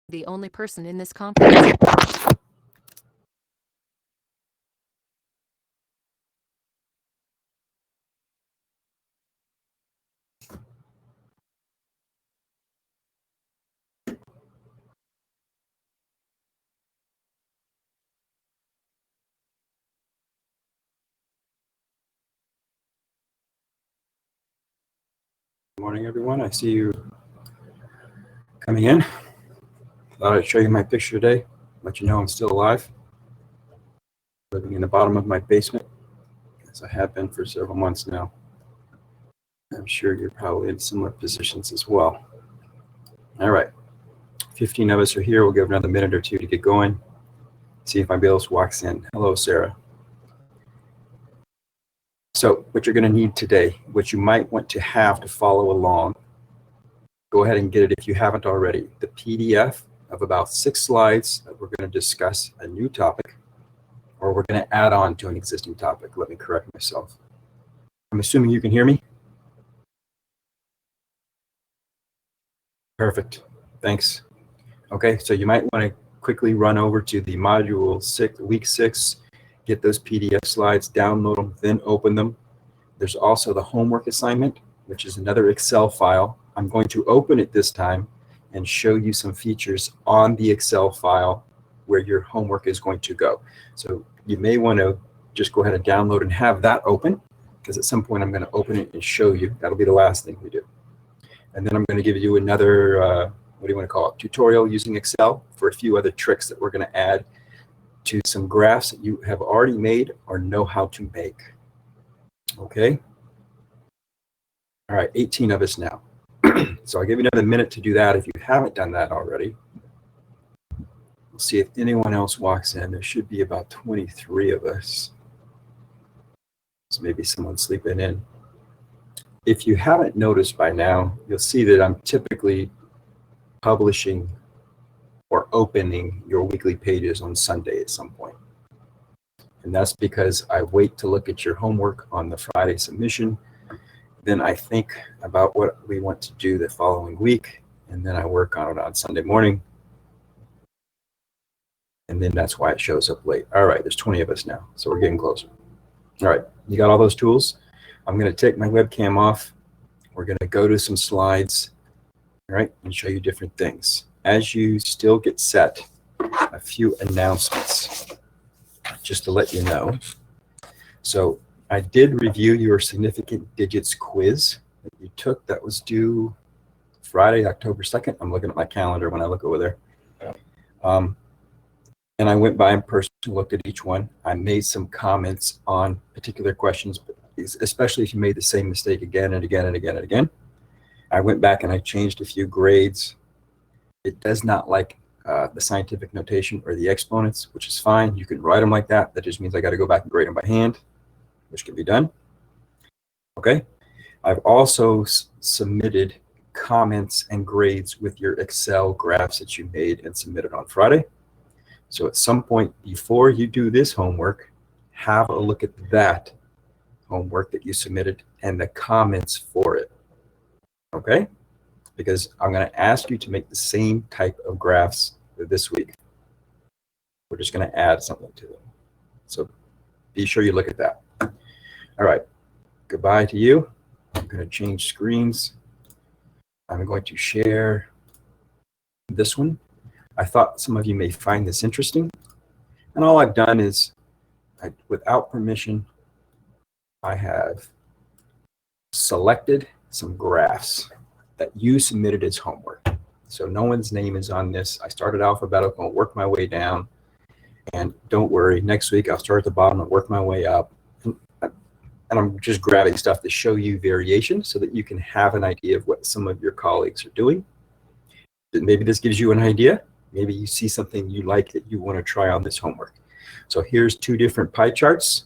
The only person in this conference. Good morning, everyone. I see you coming in. Thought I'd show you my picture today, let you know I'm still alive, living in the bottom of my basement, as I have been for several months now. I'm sure you're probably in similar positions as well. All right, 15 of us are here. We'll give another minute or two to get going. See if my BIOS walks in. Hello, Sarah. So what you're going to need today, what you might want to have to follow along, go ahead and get it if you haven't already. The PDF of about 6 slides that we're going to discuss a new topic, or we're going to add on to an existing topic. Let me correct myself. I'm assuming you can hear me? Perfect. Thanks. Okay, so you might want to quickly run over to the module 6, week 6, get those PDF slides, download them, then open them. There's also the homework assignment, which is another Excel file. I'm going to open it this time and show you some features on the Excel file where your homework is going to go. So you may want to just go ahead and download and have that open, because at some point I'm going to open it and show you. That'll be the last thing we do. And then I'm going to give you another, what do you want to call it, tutorial using Excel for a few other tricks that we're going to add to some graphs that you have already made or know how to make. Okay? All right, 18 of us now. So I'll give you another minute to do that if you haven't done that already. We'll see if anyone else walks in. There should be about 23 of us. So maybe someone's sleeping in. If you haven't noticed by now, you'll see that I'm typically publishing or opening your weekly pages on Sunday at some point. And that's because I wait to look at your homework on the Friday submission. Then I think about what we want to do the following week, and then I work on it on Sunday morning. And then that's why it shows up late. All right, there's 20 of us now, so we're getting closer. All right, you got all those tools? I'm going to take my webcam off. We're going to go to some slides, all right, and show you different things. As you still get set, a few announcements just to let you know. So I did review your significant digits quiz that you took that was due Friday, October 2nd. I'm looking at my calendar when I look over there. And I went by in person, looked at each one. I made some comments on particular questions, especially if you made the same mistake again and again and again and again. I went back and I changed a few grades. It does not like the scientific notation or the exponents, which is fine. You can write them like that. That just means I got to go back and grade them by hand, which can be done. Okay. I've also submitted comments and grades with your Excel graphs that you made and submitted on Friday. So at some point before you do this homework, have a look at that homework that you submitted and the comments for it. Okay? Because I'm going to ask you to make the same type of graphs this week. We're just going to add something to them. So be sure you look at that. All right. Goodbye to you. I'm going to change screens. I'm going to share this one. I thought some of you may find this interesting. And all I've done is, without permission, I have selected some graphs that you submitted as homework. So no one's name is on this. I started alphabetical and work my way down. And don't worry, next week I'll start at the bottom and work my way up. And I'm just grabbing stuff to show you variation so that you can have an idea of what some of your colleagues are doing. Maybe this gives you an idea. Maybe you see something you like that you want to try on this homework. So here's 2 different pie charts.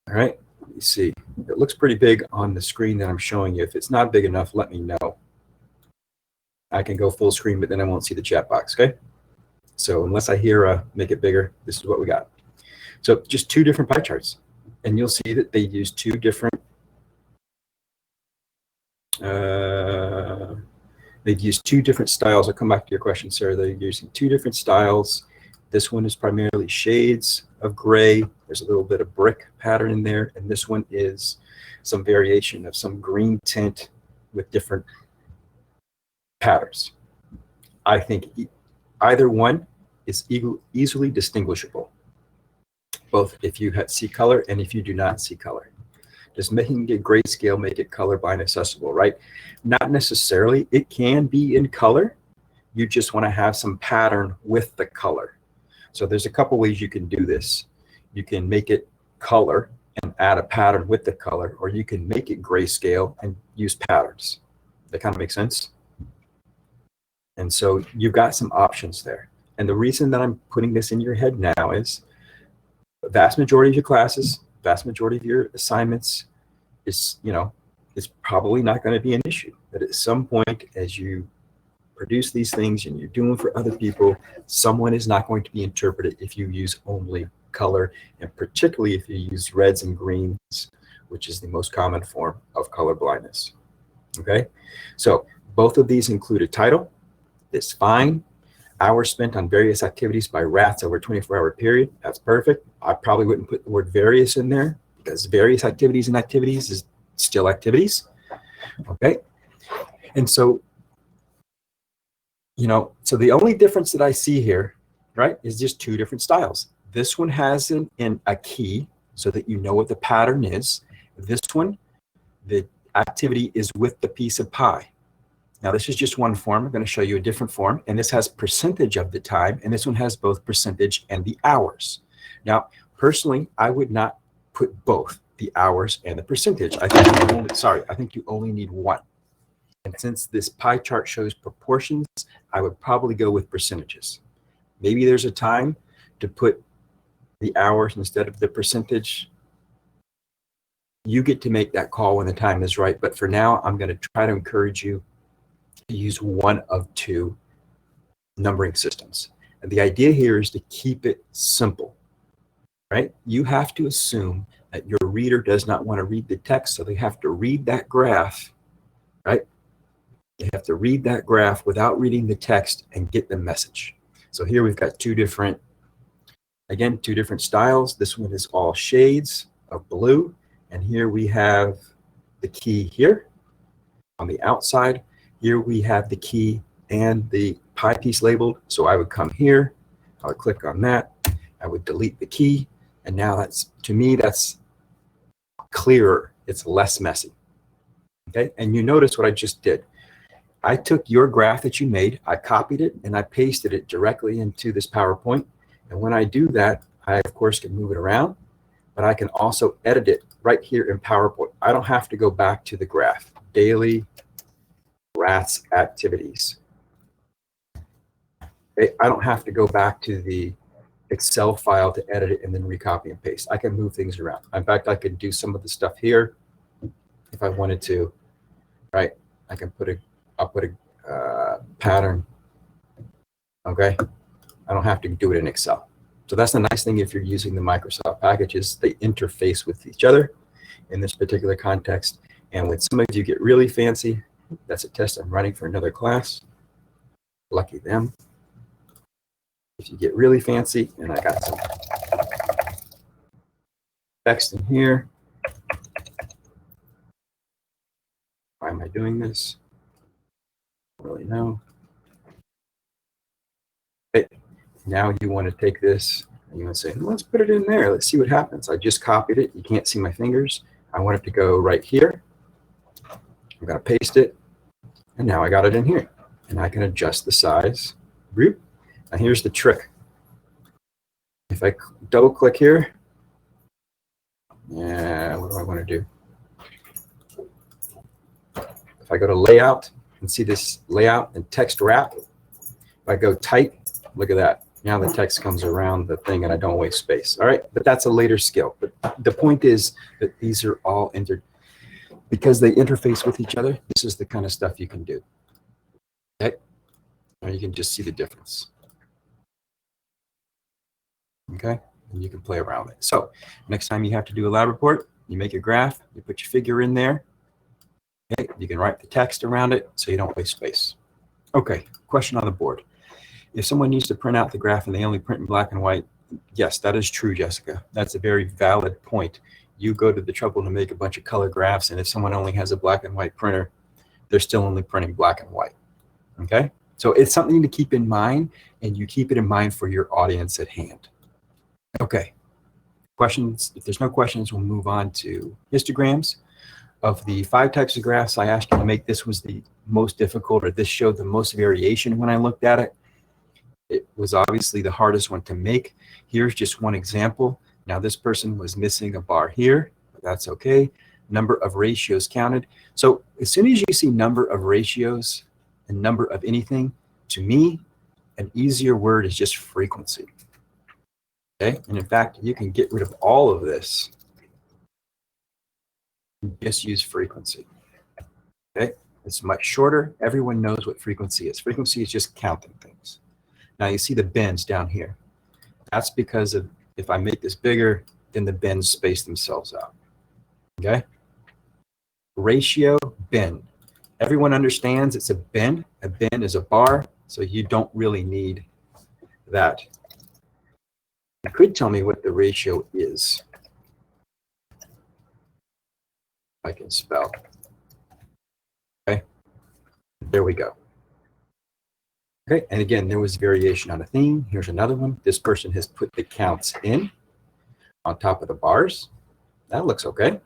All right, let me see. It looks pretty big on the screen that I'm showing you. If it's not big enough, let me know. I can go full screen, but then I won't see the chat box, okay? So unless I hear make it bigger, this is what we got. So just 2 different pie charts. And you'll see that they use 2 different They've used two different styles. I'll come back to your question, Sarah. They're using two different styles. This one is primarily shades of gray. There's a little bit of brick pattern in there. And this one is some variation of some green tint with different patterns. I think either one is easily distinguishable, both if you see color and if you do not see color. Just making it grayscale, make it colorblind accessible, right? Not necessarily. It can be in color. You just want to have some pattern with the color. So there's a couple ways you can do this. You can make it color and add a pattern with the color, or you can make it grayscale and use patterns. That kind of makes sense? And so you've got some options there. And the reason that I'm putting this in your head now is the vast majority of your classes, vast majority of your assignments is, it's probably not going to be an issue. But at some point, as you produce these things and you're doing for other people, someone is not going to be interpreted if you use only color, and particularly if you use reds and greens, which is the most common form of color blindness. Okay, so both of these include a title. It's fine. Hours spent on various activities by rats over a 24-hour period. That's perfect. I probably wouldn't put the word various in there because various activities and activities is still activities. Okay, and so so the only difference that I see here, right, is just two different styles. This one has a key so that you know what the pattern is. This one, the activity is with the piece of pie. Now, this is just one form. I'm going to show you a different form, and this has percentage of the time, and this one has both percentage and the hours. Now, personally, I would not put both the hours and the percentage. I think you only need one. And since this pie chart shows proportions, I would probably go with percentages. Maybe there's a time to put the hours instead of the percentage. You get to make that call when the time is right. But for now, I'm going to try to encourage you to use one of two numbering systems. And the idea here is to keep it simple, right? You have to assume that your reader does not want to read the text, so they have to read that graph, right? They have to read that graph without reading the text and get the message. So here we've got two different styles. This one is all shades of blue. And here we have the key here on the outside. Here we have the key and the pie piece labeled. So I would come here, I would click on that, I would delete the key. And now to me, that's clearer. It's less messy. Okay. And you notice what I just did. I took your graph that you made, I copied it, and I pasted it directly into this PowerPoint. And when I do that, I, of course, can move it around, but I can also edit it right here in PowerPoint. I don't have to go back to the graph. Daily rats activities. Okay? I don't have to go back to the Excel file to edit it and then recopy and paste. I can move things around. In fact, I could do some of the stuff here if I wanted to, right? I'll put a pattern, okay? I don't have to do it in Excel. So that's the nice thing if you're using the Microsoft packages. They interface with each other in this particular context. And when some of you get really fancy, that's a test I'm running for another class. Lucky them. If you get really fancy, and I got some text in here. Why am I doing this? I don't really know. Okay. Now you want to take this and you want to say, let's put it in there. Let's see what happens. I just copied it. You can't see my fingers. I want it to go right here. I'm going to paste it. And now I got it in here. And I can adjust the size. Now here's the trick. If I double click here, what do I want to do? If I go to layout and see this layout and text wrap, if I go tight, look at that. Now the text comes around the thing and I don't waste space. All right, but that's a later skill. But the point is that these are all because they interface with each other. This is the kind of stuff you can do. Okay, now you can just see the difference. Okay, and you can play around with it. So next time you have to do a lab report, you make a graph, you put your figure in there. Okay, you can write the text around it so you don't waste space. Okay, question on the board. If someone needs to print out the graph and they only print in black and white, yes, that is true, Jessica. That's a very valid point. You go to the trouble to make a bunch of color graphs, and if someone only has a black and white printer, they're still only printing black and white. Okay? So it's something to keep in mind, and you keep it in mind for your audience at hand. Okay. Questions? If there's no questions, we'll move on to histograms. Of the 5 types of graphs I asked you to make, this was the most difficult, or this showed the most variation when I looked at it. It was obviously the hardest one to make. Here's just one example. Now this person was missing a bar here, but that's okay. Number of ratios counted. So as soon as you see number of ratios and number of anything, to me, an easier word is just frequency. Okay, and in fact, you can get rid of all of this. Just use frequency. Okay, it's much shorter. Everyone knows what frequency is. Frequency is just counting things. Now you see the bins down here. That's because of, if I make this bigger, then the bins space themselves out. Okay? Ratio, bin. Everyone understands it's a bin. A bin is a bar, so you don't really need that. You could tell me what the ratio is. I can spell. Okay? There we go. Okay, and again, there was variation on a theme. Here's another one. This person has put the counts in on top of the bars. That looks okay,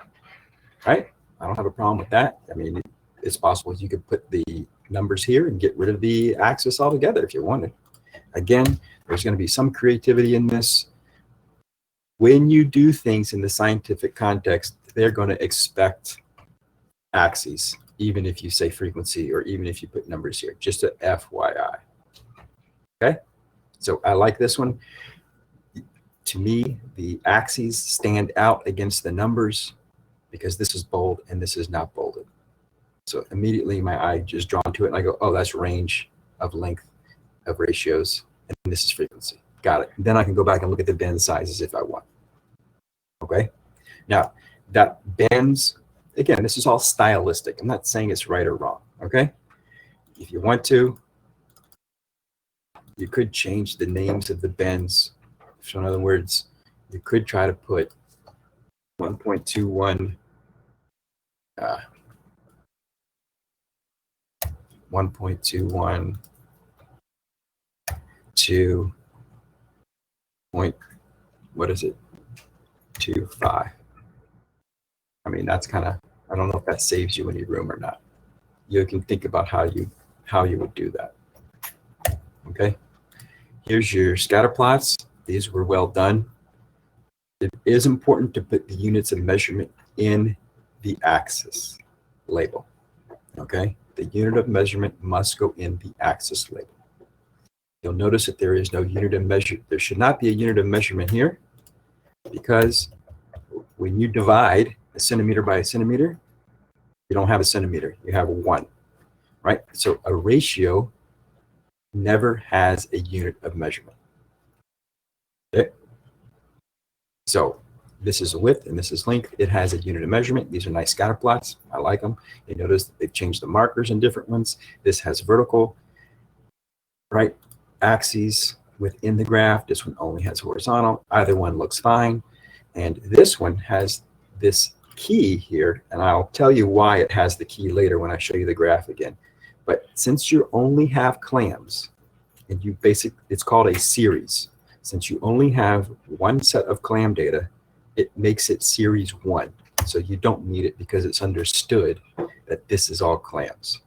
right? I don't have a problem with that. I mean, it's possible you could put the numbers here and get rid of the axis altogether if you wanted. Again, there's going to be some creativity in this. When you do things in the scientific context, they're going to expect axes, even if you say frequency or even if you put numbers here, just a FYI. Okay, so I like this one. To me, the axes stand out against the numbers because this is bold and this is not bolded. So immediately my eye just drawn to it and I go, oh, that's range of length of ratios and this is frequency. Got it. And then I can go back and look at the bend sizes if I want. Okay, now that bends, again, this is all stylistic. I'm not saying it's right or wrong. Okay, if you want to, you could change the names of the bends. So in other words, you could try to put 1.21 1.21 to point, what is it, 2.5. I mean, that's kind of, I don't know if that saves you any room or not. You can think about how you would do that. Okay, here's your scatter plots. These were well done. It is important to put the units of measurement in the axis label. Okay, the unit of measurement must go in the axis label. You'll notice that there is no unit of measure. There should not be a unit of measurement here because when you divide a centimeter by a centimeter, you don't have a centimeter, you have a 1, right? So a ratio never has a unit of measurement. Okay? So this is width and this is length. It has a unit of measurement. These are nice scatter plots. I like them. You notice that they've changed the markers in different ones. This has vertical, right, axes within the graph. This one only has horizontal. Either one looks fine. And this one has this key here, and I'll tell you why it has the key later when I show you the graph again. But since you only have clams, and it's called a series. Since you only have one set of clam data, it makes it series 1. So you don't need it because it's understood that this is all clams.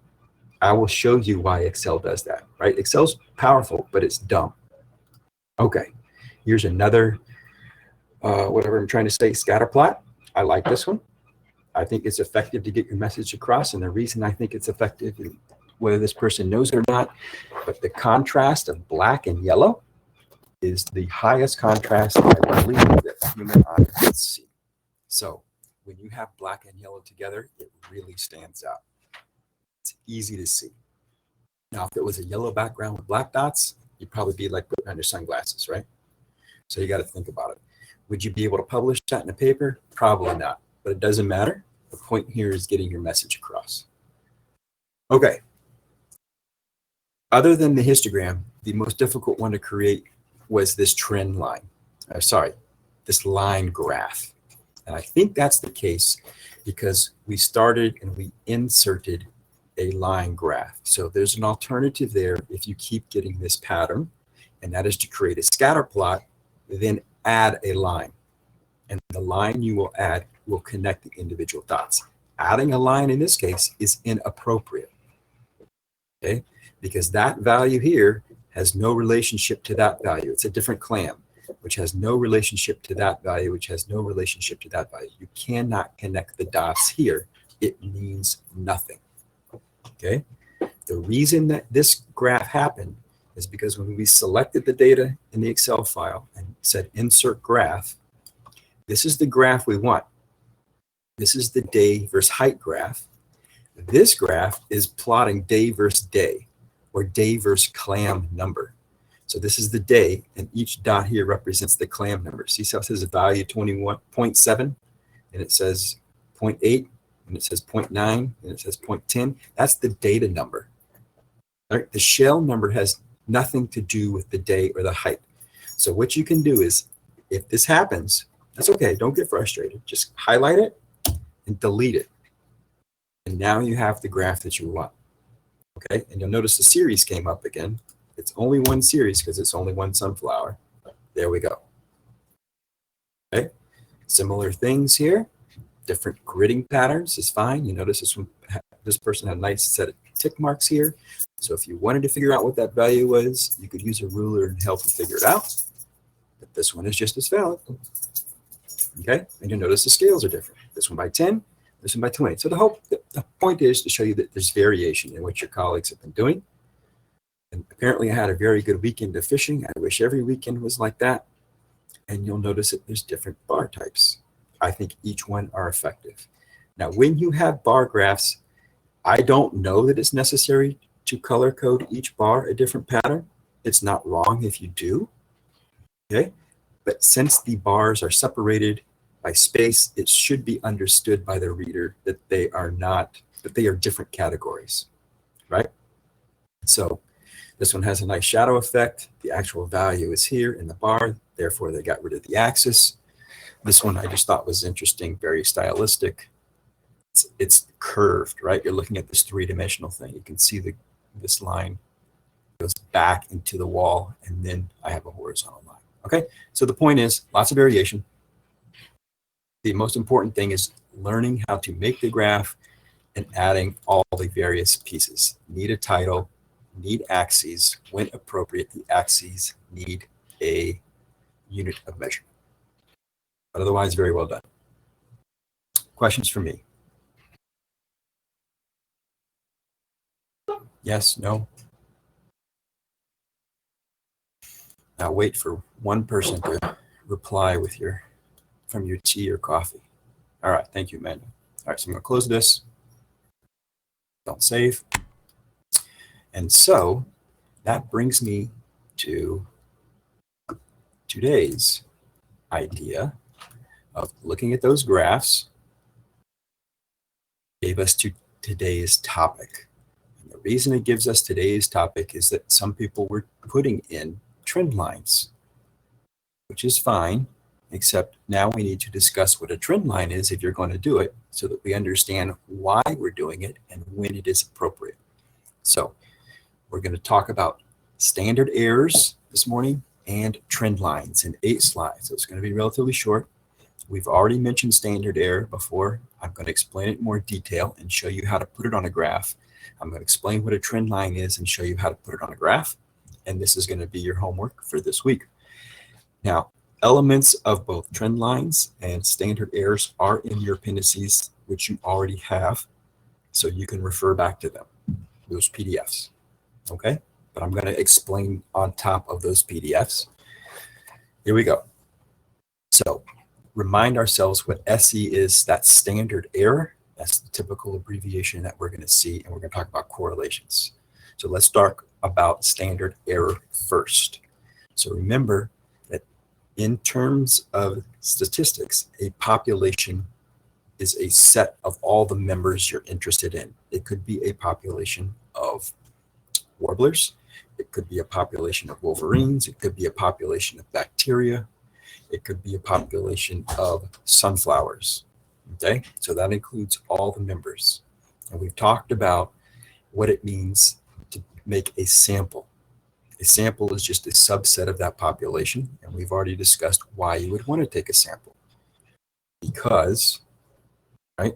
I will show you why Excel does that, right? Excel's powerful, but it's dumb. Okay, here's another, whatever I'm trying to say, scatter plot. I like this one. I think it's effective to get your message across. And the reason I think it's effective, whether this person knows it or not, but the contrast of black and yellow is the highest contrast I believe that the human eye can see. So when you have black and yellow together, it really stands out. It's easy to see. Now, if it was a yellow background with black dots, you'd probably be like putting on your sunglasses, right? So you got to think about it. Would you be able to publish that in a paper? Probably not, but it doesn't matter. The point here is getting your message across. Okay. Other than the histogram, the most difficult one to create was this trend line. This line graph. And I think that's the case because we started and we inserted a line graph. So there's an alternative there if you keep getting this pattern, and that is to create a scatter plot, then add a line. And the line you will add will connect the individual dots. Adding a line in this case is inappropriate, okay? Because that value here has no relationship to that value. It's a different clam, which has no relationship to that value, which has no relationship to that value. You cannot connect the dots here. It means nothing, okay? The reason that this graph happened is because when we selected the data in the Excel file and said insert graph, this is the graph we want. This is the day versus height graph. This graph is plotting day versus day, or day versus clam number. So this is the day, and each dot here represents the clam number. See how it says value 21.7, and it says 0.8, and it says 0.9, and it says 0.10. That's the data number. Right? The shell number has nothing to do with the day or the height. So what you can do is, if this happens, that's okay. Don't get frustrated. Just highlight it and delete it. And now you have the graph that you want. Okay, and you'll notice the series came up again. It's only one series because it's only one sunflower. There we go. Okay, similar things here. Different gridding patterns is fine. You notice this person had a nice set of tick marks here. So if you wanted to figure out what that value was, you could use a ruler and help you figure it out. But this one is just as valid. Okay, and you'll notice the scales are different. This one by 10, this one by 20. So the point is to show you that there's variation in what your colleagues have been doing. And apparently I had a very good weekend of fishing. I wish every weekend was like that. And you'll notice that there's different bar types. I think each one are effective. Now, when you have bar graphs, I don't know that it's necessary to color code each bar a different pattern. It's not wrong if you do, okay? But since the bars are separated by space, it should be understood by the reader that they are different categories, right? So this one has a nice shadow effect. The actual value is here in the bar, therefore they got rid of the axis. This one I just thought was interesting, very stylistic. It's curved, right? You're looking at this three-dimensional thing. You can see this line goes back into the wall, and then I have a horizontal line. Okay, so the point is lots of variation. The most important thing is learning how to make the graph and adding all the various pieces. Need a title, need axes. When appropriate, the axes need a unit of measurement. But otherwise, very well done. Questions for me? Yes, no? Now wait for one person to reply from your tea or coffee. All right, thank you, Amanda. All right, so I'm gonna close this. Don't save. And so that brings me to today's idea of looking at those graphs gave us to today's topic. And the reason it gives us today's topic is that some people were putting in trend lines, which is fine, except now we need to discuss what a trend line is if you're going to do it so that we understand why we're doing it and when it is appropriate. So we're going to talk about standard errors this morning and trend lines in 8 slides. So it's going to be relatively short. We've already mentioned standard error before. I'm going to explain it in more detail and show you how to put it on a graph. I'm going to explain what a trend line is and show you how to put it on a graph. And this is going to be your homework for this week. Now, elements of both trend lines and standard errors are in your appendices, which you already have. So you can refer back to them, those PDFs. Okay? But I'm going to explain on top of those PDFs. Here we go. So remind ourselves what SE is. That's standard error. That's the typical abbreviation that we're going to see, and we're going to talk about correlations. So let's talk about standard error first. So remember that in terms of statistics, a population is a set of all the members you're interested in. It could be a population of warblers. It could be a population of wolverines. It could be a population of bacteria. It could be a population of sunflowers. Okay, so that includes all the members. And we've talked about what it means to make a sample. A sample is just a subset of that population, and we've already discussed why you would want to take a sample. Because, right,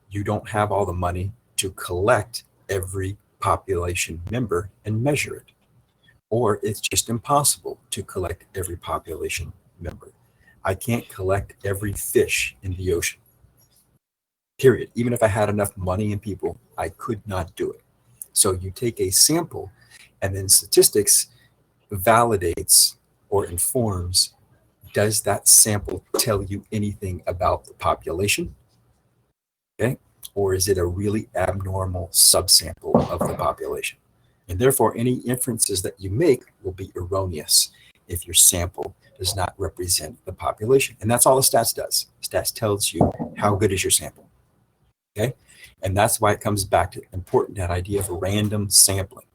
you don't have all the money to collect every population member and measure it. Or it's just impossible to collect every population member. I can't collect every fish in the ocean. Period. Even if I had enough money and people, I could not do it. So you take a sample, and then statistics validates or informs, does that sample tell you anything about the population? Okay. Or is it a really abnormal subsample of the population? And therefore, any inferences that you make will be erroneous if your sample does not represent the population. And that's all the stats does. Stats tells you how good is your sample. Okay. And that's why it comes back to important, that idea of random sampling.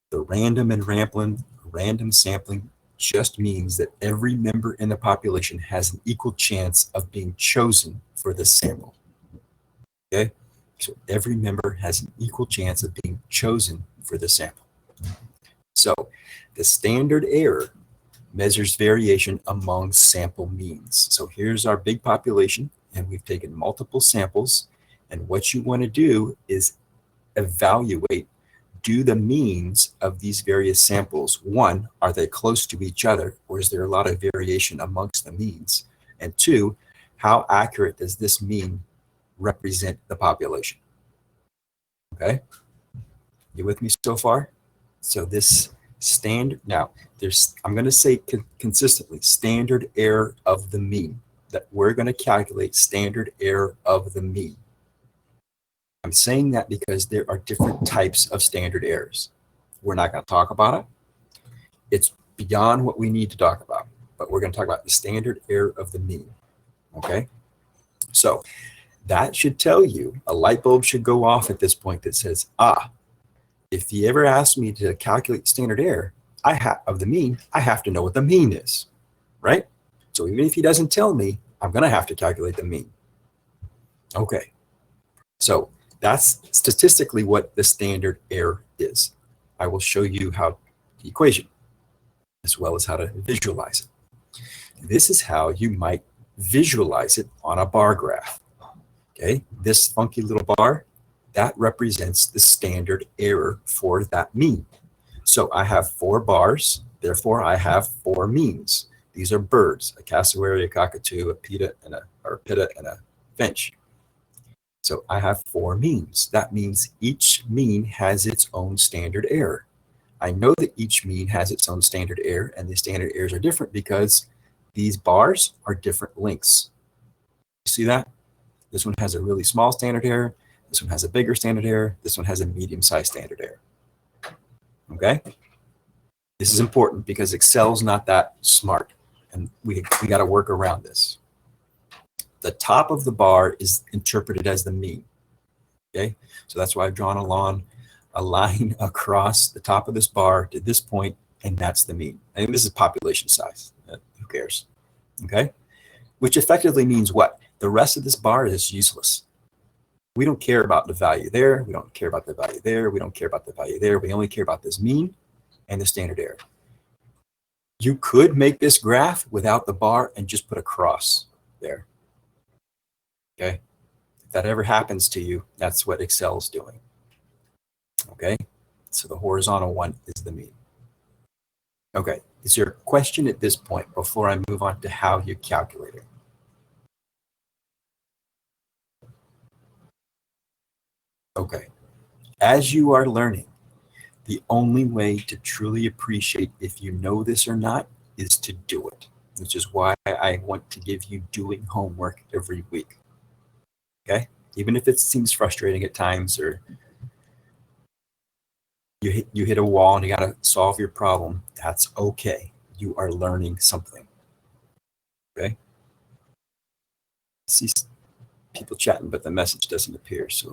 The random and random sampling just means that every member in the population has an equal chance of being chosen for this sample. Okay, so every member has an equal chance of being chosen for the sample. So the standard error measures variation among sample means. So here's our big population, and we've taken multiple samples. And what you want to do is evaluate, do the means of these various samples, one, are they close to each other, or is there a lot of variation amongst the means? And two, how accurate does this mean represent the population? Okay, you with me so far? So this standard, now there's, I'm going to say consistently, standard error of the mean, that we're going to calculate standard error of the mean. I'm saying that because there are different types of standard errors. We're not going to talk about it. It's beyond what we need to talk about, but we're going to talk about the standard error of the mean. Okay, so that should tell you, a light bulb should go off at this point that says, if he ever asks me to calculate standard error of the mean, I have to know what the mean is, right? So even if he doesn't tell me, I'm going to have to calculate the mean. Okay, so that's statistically what the standard error is. I will show you how the equation, as well as how to visualize it. This is how you might visualize it on a bar graph. Okay, this funky little bar, that represents the standard error for that mean. So I have 4 bars, therefore I have 4 means. These are birds, a cassowary, a cockatoo, a pitta, and a finch. So I have 4 means. That means each mean has its own standard error. I know that each mean has its own standard error, and the standard errors are different because these bars are different lengths. You see that? This one has a really small standard error. This one has a bigger standard error. This one has a medium-sized standard error. Okay? This is important because Excel's not that smart, and we got to work around this. The top of the bar is interpreted as the mean. Okay? So that's why I've drawn a line across the top of this bar to this point, and that's the mean. And this is population size. Who cares? Okay? Which effectively means what? The rest of this bar is useless. We don't care about the value there. We don't care about the value there. We don't care about the value there. We only care about this mean and the standard error. You could make this graph without the bar and just put a cross there. Okay? If that ever happens to you, that's what Excel's doing. Okay? So the horizontal one is the mean. Okay. Is there a question at this point before I move on to how you calculate it? Okay. As you are learning, the only way to truly appreciate if you know this or not is to do it, which is why I want to give you doing homework every week. Okay? Even if it seems frustrating at times, or you hit a wall and you got to solve your problem, that's okay. You are learning something. Okay? I see people chatting, but the message doesn't appear. So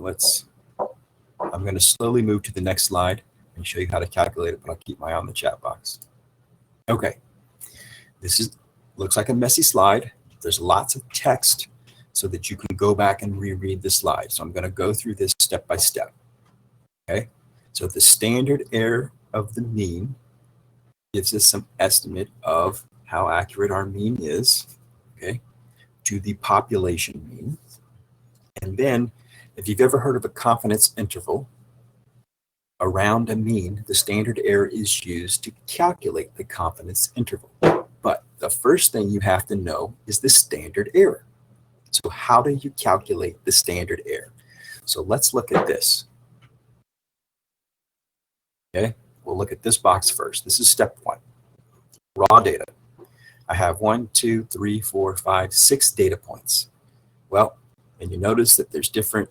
I'm going to slowly move to the next slide, and show you how to calculate it, but I'll keep my eye on the chat box. Okay, looks like a messy slide. There's lots of text so that you can go back and reread the slide. So I'm going to go through this step by step. Okay, so the standard error of the mean gives us some estimate of how accurate our mean is, okay, to the population mean. And then, if you've ever heard of a confidence interval around a mean, the standard error is used to calculate the confidence interval. But the first thing you have to know is the standard error. So how do you calculate the standard error? So let's look at this. Okay, we'll look at this box first. This is step one. Raw data. I have 1, 2, 3, 4, 5, 6 data points. Well, and you notice that there's different,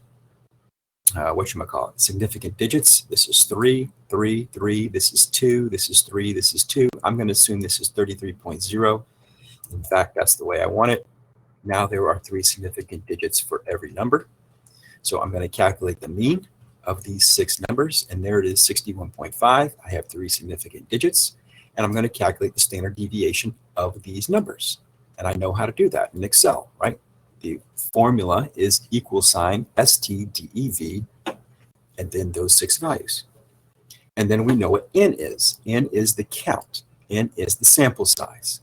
significant digits. This is 3, 3, 3. This is 2. This is 3. This is 2. I'm going to assume this is 33.0. In fact, that's the way I want it. Now there are 3 significant digits for every number. So I'm going to calculate the mean of these 6 numbers, and there it is, 61.5. I have 3 significant digits, and I'm going to calculate the standard deviation of these numbers. And I know how to do that in Excel, right? The formula is equal sign STDEV, and then those 6 values. And then we know what N is. N is the count. N is the sample size.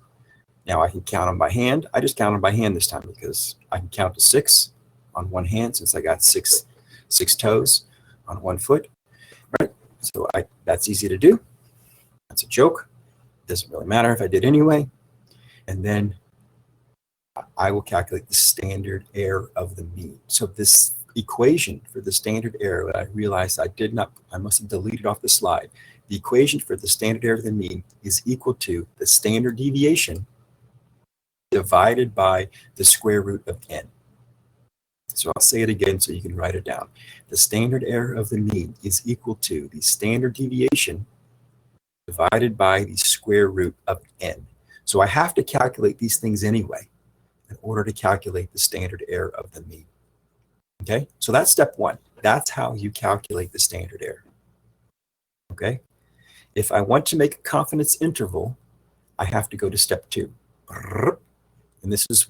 Now I can count them by hand. I just count them by hand this time because I can count to 6 on one hand since I got six toes on one foot, right? So that's easy to do. That's a joke. Doesn't really matter if I did anyway. And then I will calculate the standard error of the mean. So this equation for the standard error that I realized I must have deleted off the slide. The equation for the standard error of the mean is equal to the standard deviation divided by the square root of n. So I'll say it again so you can write it down. The standard error of the mean is equal to the standard deviation divided by the square root of n. So I have to calculate these things anyway in order to calculate the standard error of the mean. Okay, so that's step one. That's how you calculate the standard error. Okay, if I want to make a confidence interval, I have to go to step 2. And this is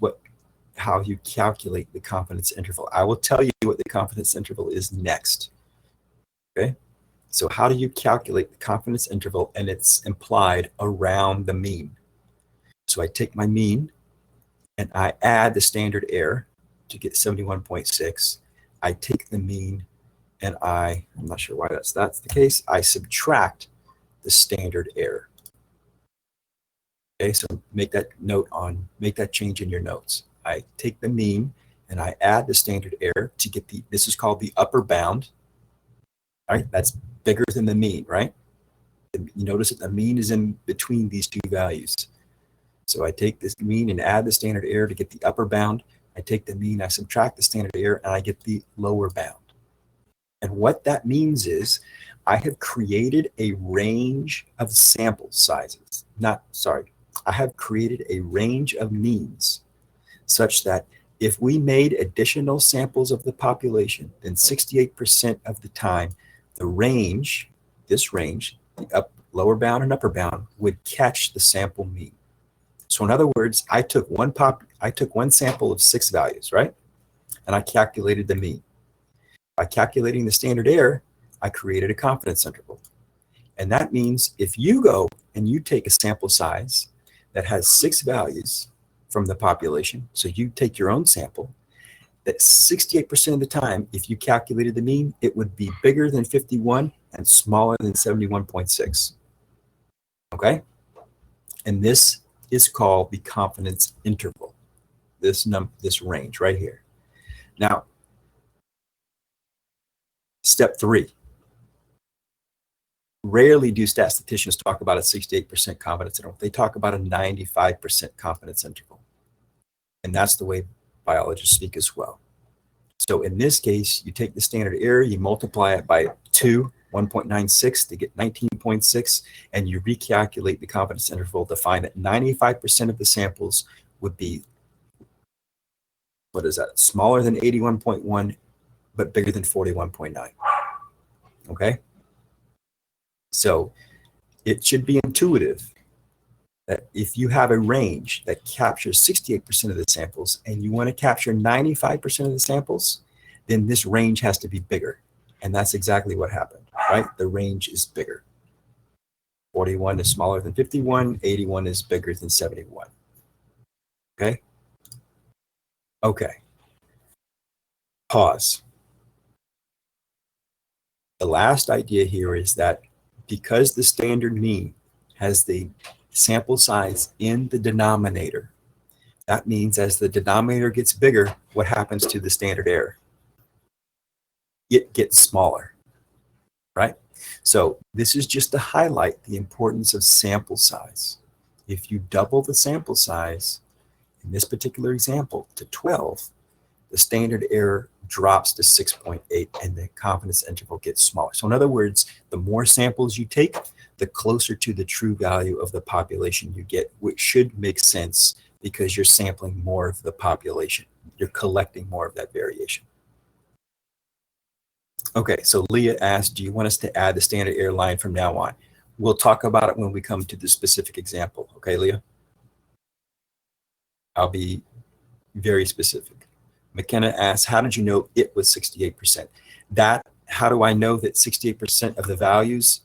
how you calculate the confidence interval. I will tell you what the confidence interval is next. Okay, so how do you calculate the confidence interval? And it's implied around the mean. So I take my mean and I add the standard error to get 71.6. I take the mean and I'm not sure why that's the case. I subtract the standard error. Okay, so make that change in your notes. I take the mean and I add the standard error to get this is called the upper bound. All right, that's bigger than the mean, right? You notice that the mean is in between these 2 values. So I take this mean and add the standard error to get the upper bound. I take the mean, I subtract the standard error, and I get the lower bound. And what that means is I have created a range of sample sizes. I have created a range of means such that if we made additional samples of the population, then 68% of the time, the range, the lower bound and upper bound, would catch the sample mean. So in other words, I took one sample of 6 values, right? And I calculated the mean. By calculating the standard error, I created a confidence interval. And that means if you go and you take a sample size that has 6 values from the population, so you take your own sample, that 68% of the time, if you calculated the mean, it would be bigger than 51 and smaller than 71.6. Okay? And this is called the confidence interval, this range right here. Now, step 3. Rarely do statisticians talk about a 68% confidence interval. They talk about a 95% confidence interval. And that's the way biologists speak as well. So in this case, you take the standard error, you multiply it by 1.96 to get 19.6, and you recalculate the confidence interval to find that 95% of the samples would be, smaller than 81.1, but bigger than 41.9. Okay? So it should be intuitive that if you have a range that captures 68% of the samples and you want to capture 95% of the samples, then this range has to be bigger. And that's exactly what happened, right? The range is bigger. 41 is smaller than 51, 81 is bigger than 71. Okay? Okay. Pause. The last idea here is that because the standard mean has the sample size in the denominator, that means as the denominator gets bigger, what happens to the standard error? It gets smaller, right? So this is just to highlight the importance of sample size. If you double the sample size, in this particular example, to 12, the standard error drops to 6.8 and the confidence interval gets smaller. So in other words, the more samples you take, the closer to the true value of the population you get, which should make sense because you're sampling more of the population. You're collecting more of that variation. Okay, so Leah asked, do you want us to add the standard error line from now on? We'll talk about it when we come to the specific example. Okay, Leah? I'll be very specific. McKenna asks, how did you know it was 68%? How do I know that 68% of the values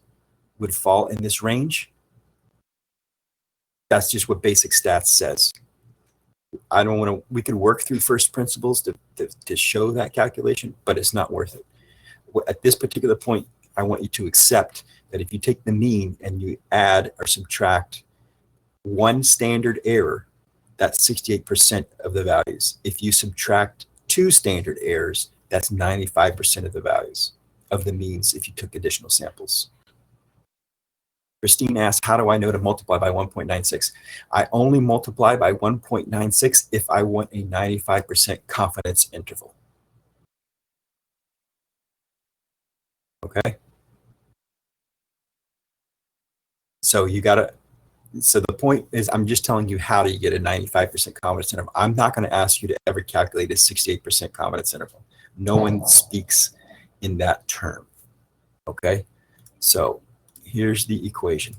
would fall in this range? That's just what basic stats says. I don't want to, we could work through first principles to show that calculation, but it's not worth it. At this particular point, I want you to accept that if you take the mean and you add or subtract one standard error, that's 68% of the values. If you subtract two standard errors, that's 95% of the values of the means if you took additional samples. Christine asks, how do I know to multiply by 1.96? I only multiply by 1.96 if I want a 95% confidence interval. Okay? So the point is, I'm just telling you how do you get a 95% confidence interval. I'm not going to ask you to ever calculate a 68% confidence interval. No one speaks in that term. Okay? So here's the equation.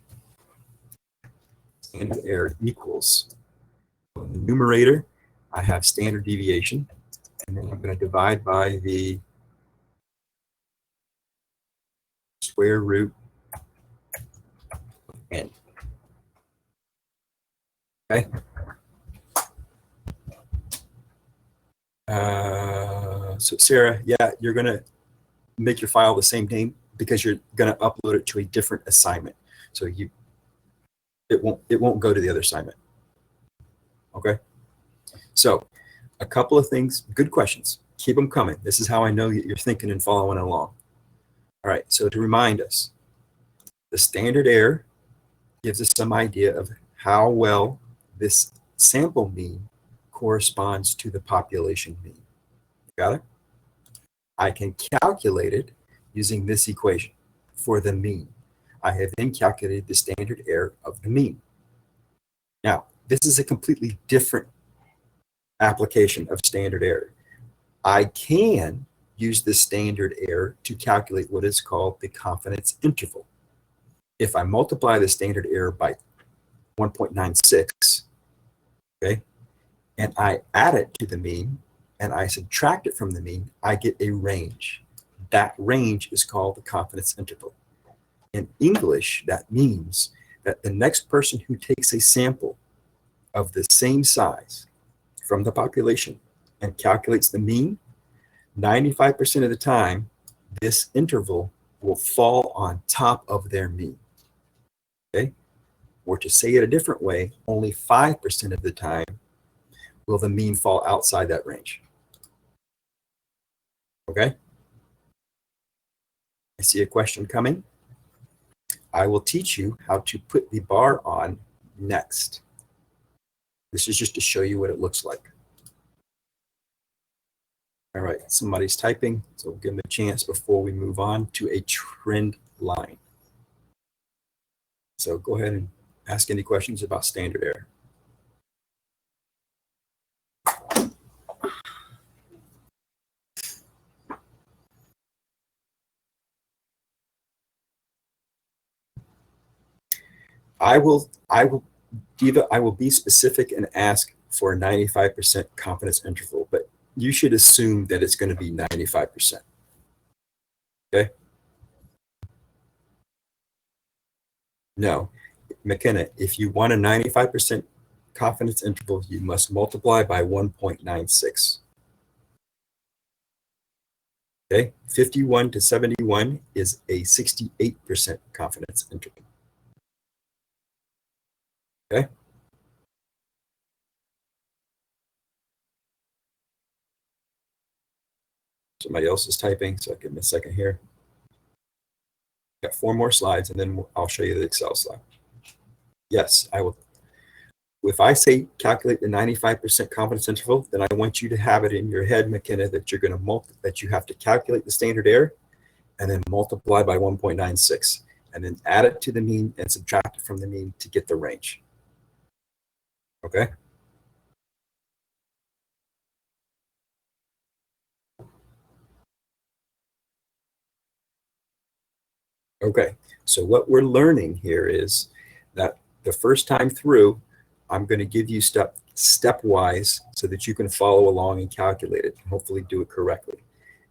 Standard error equals, in the numerator, I have standard deviation, and then I'm going to divide by the square root of n. Okay? So Sarah, yeah, you're going to make your file the same name because you're going to upload it to a different assignment. So it won't go to the other assignment. Okay? So a couple of things, good questions. Keep them coming. This is how I know you're thinking and following along. All right, so to remind us, the standard error gives us some idea of how well this sample mean corresponds to the population mean. Got it? I can calculate it using this equation for the mean. I have then calculated the standard error of the mean. Now, this is a completely different application of standard error. I can use the standard error to calculate what is called the confidence interval. If I multiply the standard error by 1.96, okay, and I add it to the mean, and I subtract it from the mean, I get a range. That range is called the confidence interval. In English, that means that the next person who takes a sample of the same size from the population and calculates the mean, 95% of the time, this interval will fall on top of their mean. Okay? Or to say it a different way, only 5% of the time will the mean fall outside that range. Okay? I see a question coming. I will teach you how to put the bar on next. This is just to show you what it looks like. All right, somebody's typing, so we'll give them a chance before we move on to a trend line. So go ahead and ask any questions about standard error. Diva, I will be specific and ask for a 95% confidence interval, but you should assume that it's going to be 95%. Okay? No. McKenna, if you want a 95% confidence interval, you must multiply by 1.96. Okay? 51 to 71 is a 68% confidence interval. Okay? Somebody else is typing, so I'll give them a second here. Got 4 more slides, and then I'll show you the Excel slide. Yes, I will. If I say calculate the 95% confidence interval, then I want you to have it in your head, McKenna, that you're going to that you have to calculate the standard error and then multiply by 1.96 and then add it to the mean and subtract it from the mean to get the range. Okay? Okay, so what we're learning here is that the first time through, I'm going to give you stepwise so that you can follow along and calculate it and hopefully do it correctly.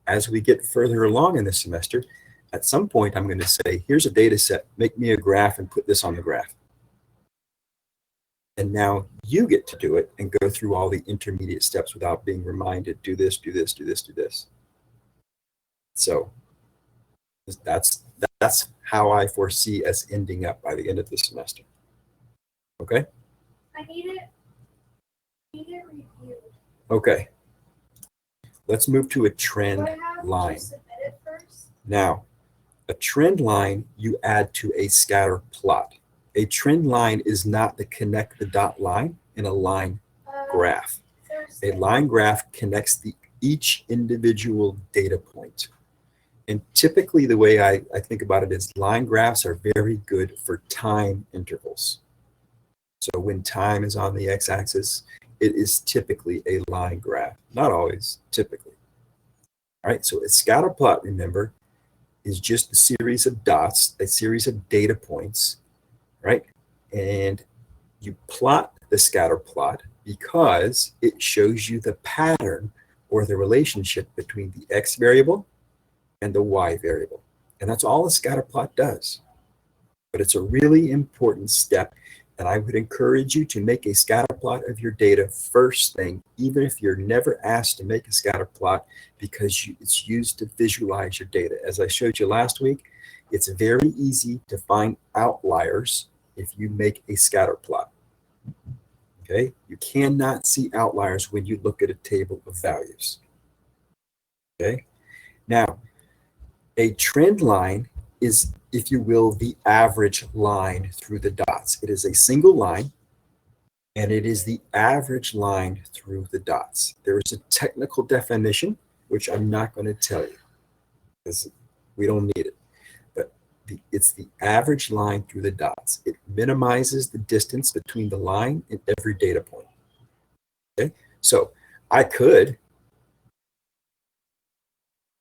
As we get further along in the semester, at some point I'm going to say, here's a data set, make me a graph and put this on the graph. And now you get to do it and go through all the intermediate steps without being reminded, do this, do this, do this, do this. So that's how I foresee us ending up by the end of the semester. Okay? I need it reviewed. Okay. Let's move to a trend Do I have line. to submit it first? Now, a trend line you add to a scatter plot. A trend line is not the connect the dot line in a line graph. Thursday. A line graph connects each individual data point. And typically the way I think about it is line graphs are very good for time intervals. So when time is on the x-axis, it is typically a line graph. Not always, typically. All right, so a scatter plot, remember, is just a series of dots, a series of data points, right? And you plot the scatter plot because it shows you the pattern or the relationship between the x variable and the y variable. And that's all a scatter plot does. But it's a really important step. And I would encourage you to make a scatter plot of your data first thing, even if you're never asked to make a scatter plot, because it's used to visualize your data. As I showed you last week, it's very easy to find outliers if you make a scatter plot. Okay? You cannot see outliers when you look at a table of values. Okay? Now, a trend line is, if you will, the average line through the dots. It is a single line, and it is the average line through the dots. There is a technical definition, which I'm not going to tell you, because we don't need it. But it's the average line through the dots. It minimizes the distance between the line and every data point. Okay, so I could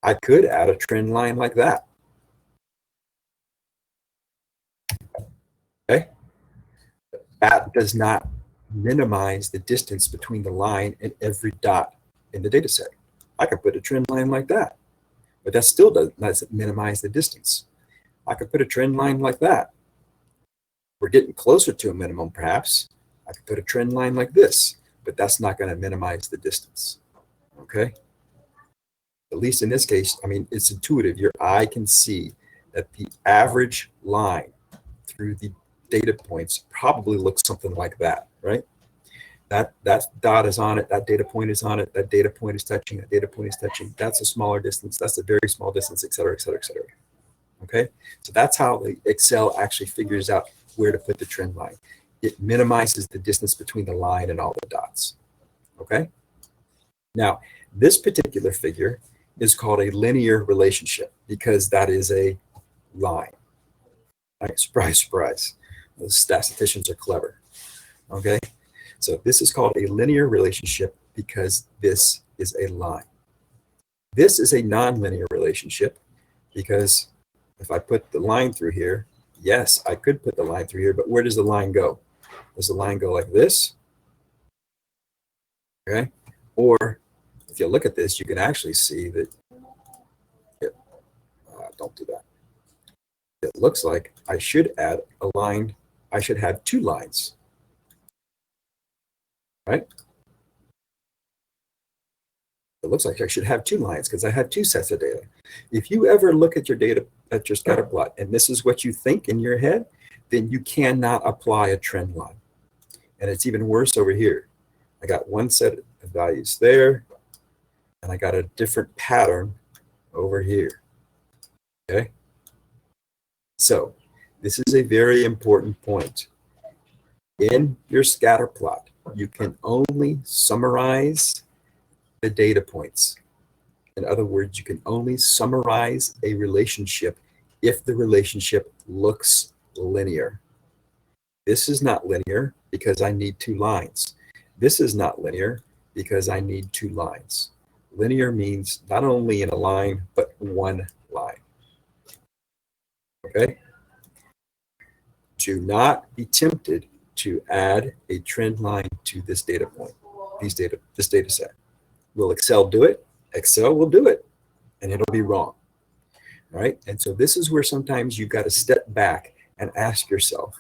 add a trend line like that. Okay, that does not minimize the distance between the line and every dot in the data set. I could put a trend line like that, but that still doesn't minimize the distance. I could put a trend line like that. We're getting closer to a minimum, perhaps. I could put a trend line like this, but that's not going to minimize the distance. Okay? At least in this case, I mean, it's intuitive. Your eye can see that the average line through the data points probably looks something like that, right? That dot is on it, that data point is on it, that data point is touching, that data point is touching. That's a smaller distance, that's a very small distance, et cetera, et cetera, et cetera. Okay, so that's how the Excel actually figures out where to put the trend line. It minimizes the distance between the line and all the dots. Okay, now this particular figure is called a linear relationship because that is a line. All right, surprise, surprise. Those statisticians are clever. Okay, so this is called a linear relationship because this is a line. This is a nonlinear relationship because if I put the line through here, Yes, I could put the line through here, but where does the line go? Does the line go like this? Okay. Or if you look at this, you can actually see that, don't do that. It looks like I should add a line. I should have two lines, right? It looks like I should have two lines because I have two sets of data. If you ever look at your data, at your scatter plot, and this is what you think in your head, then you cannot apply a trend line. And it's even worse over here. I got one set of values there, and I got a different pattern over here. Okay. So this is a very important point. In your scatter plot, you can only summarize the data points. In other words, you can only summarize a relationship if the relationship looks linear. This is not linear because I need two lines. This is not linear because I need two lines. Linear means not only in a line, but one line. Okay? Do not be tempted to add a trend line to this data point, this data set. Will Excel do it? Excel will do it, and it'll be wrong. Right? And so this is where sometimes you've got to step back and ask yourself,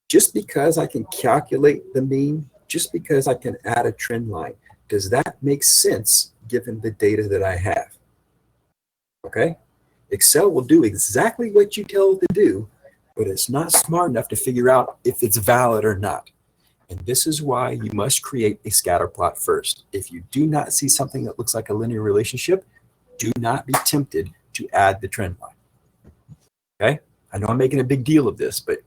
just because I can calculate the mean, just because I can add a trend line, does that make sense given the data that I have? Okay? Excel will do exactly what you tell it to do, but it's not smart enough to figure out if it's valid or not. And this is why you must create a scatter plot first. If you do not see something that looks like a linear relationship, do not be tempted to add the trend line. Okay? I know I'm making a big deal of this, but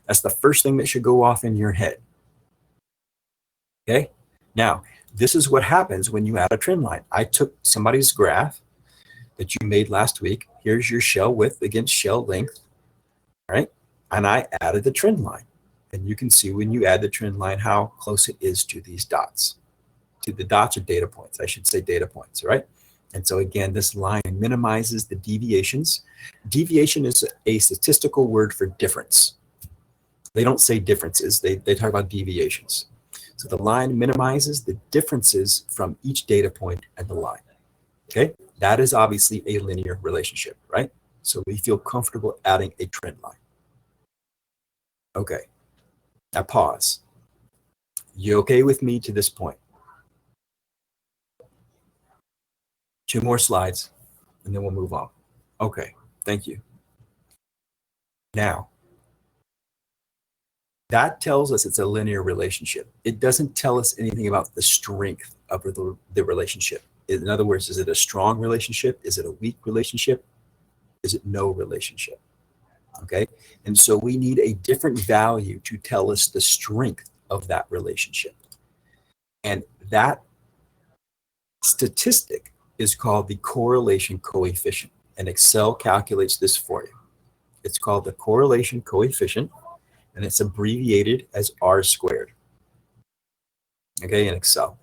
that's the first thing that should go off in your head. Okay? Now, this is what happens when you add a trend line. I took somebody's graph that you made last week. Here's your shell width against shell length, right? And I added the trend line. And you can see when you add the trend line how close it is to these dots. To the dots are data points. I should say data points, right? And so again, this line minimizes the deviations. Deviation is a statistical word for difference. They don't say differences. They talk about deviations. So the line minimizes the differences from each data point and the line. Okay? That is obviously a linear relationship, right? So we feel comfortable adding a trend line. Okay. Now pause. You okay with me to this point? 2 more slides, and then we'll move on. Okay, thank you. Now, that tells us it's a linear relationship. It doesn't tell us anything about the strength of the relationship. In other words, is it a strong relationship? Is it a weak relationship? Is it no relationship? Okay, and so we need a different value to tell us the strength of that relationship. And that statistic is called the correlation coefficient, and Excel calculates this for you. It's called the correlation coefficient, and it's abbreviated as R squared, okay, in Excel.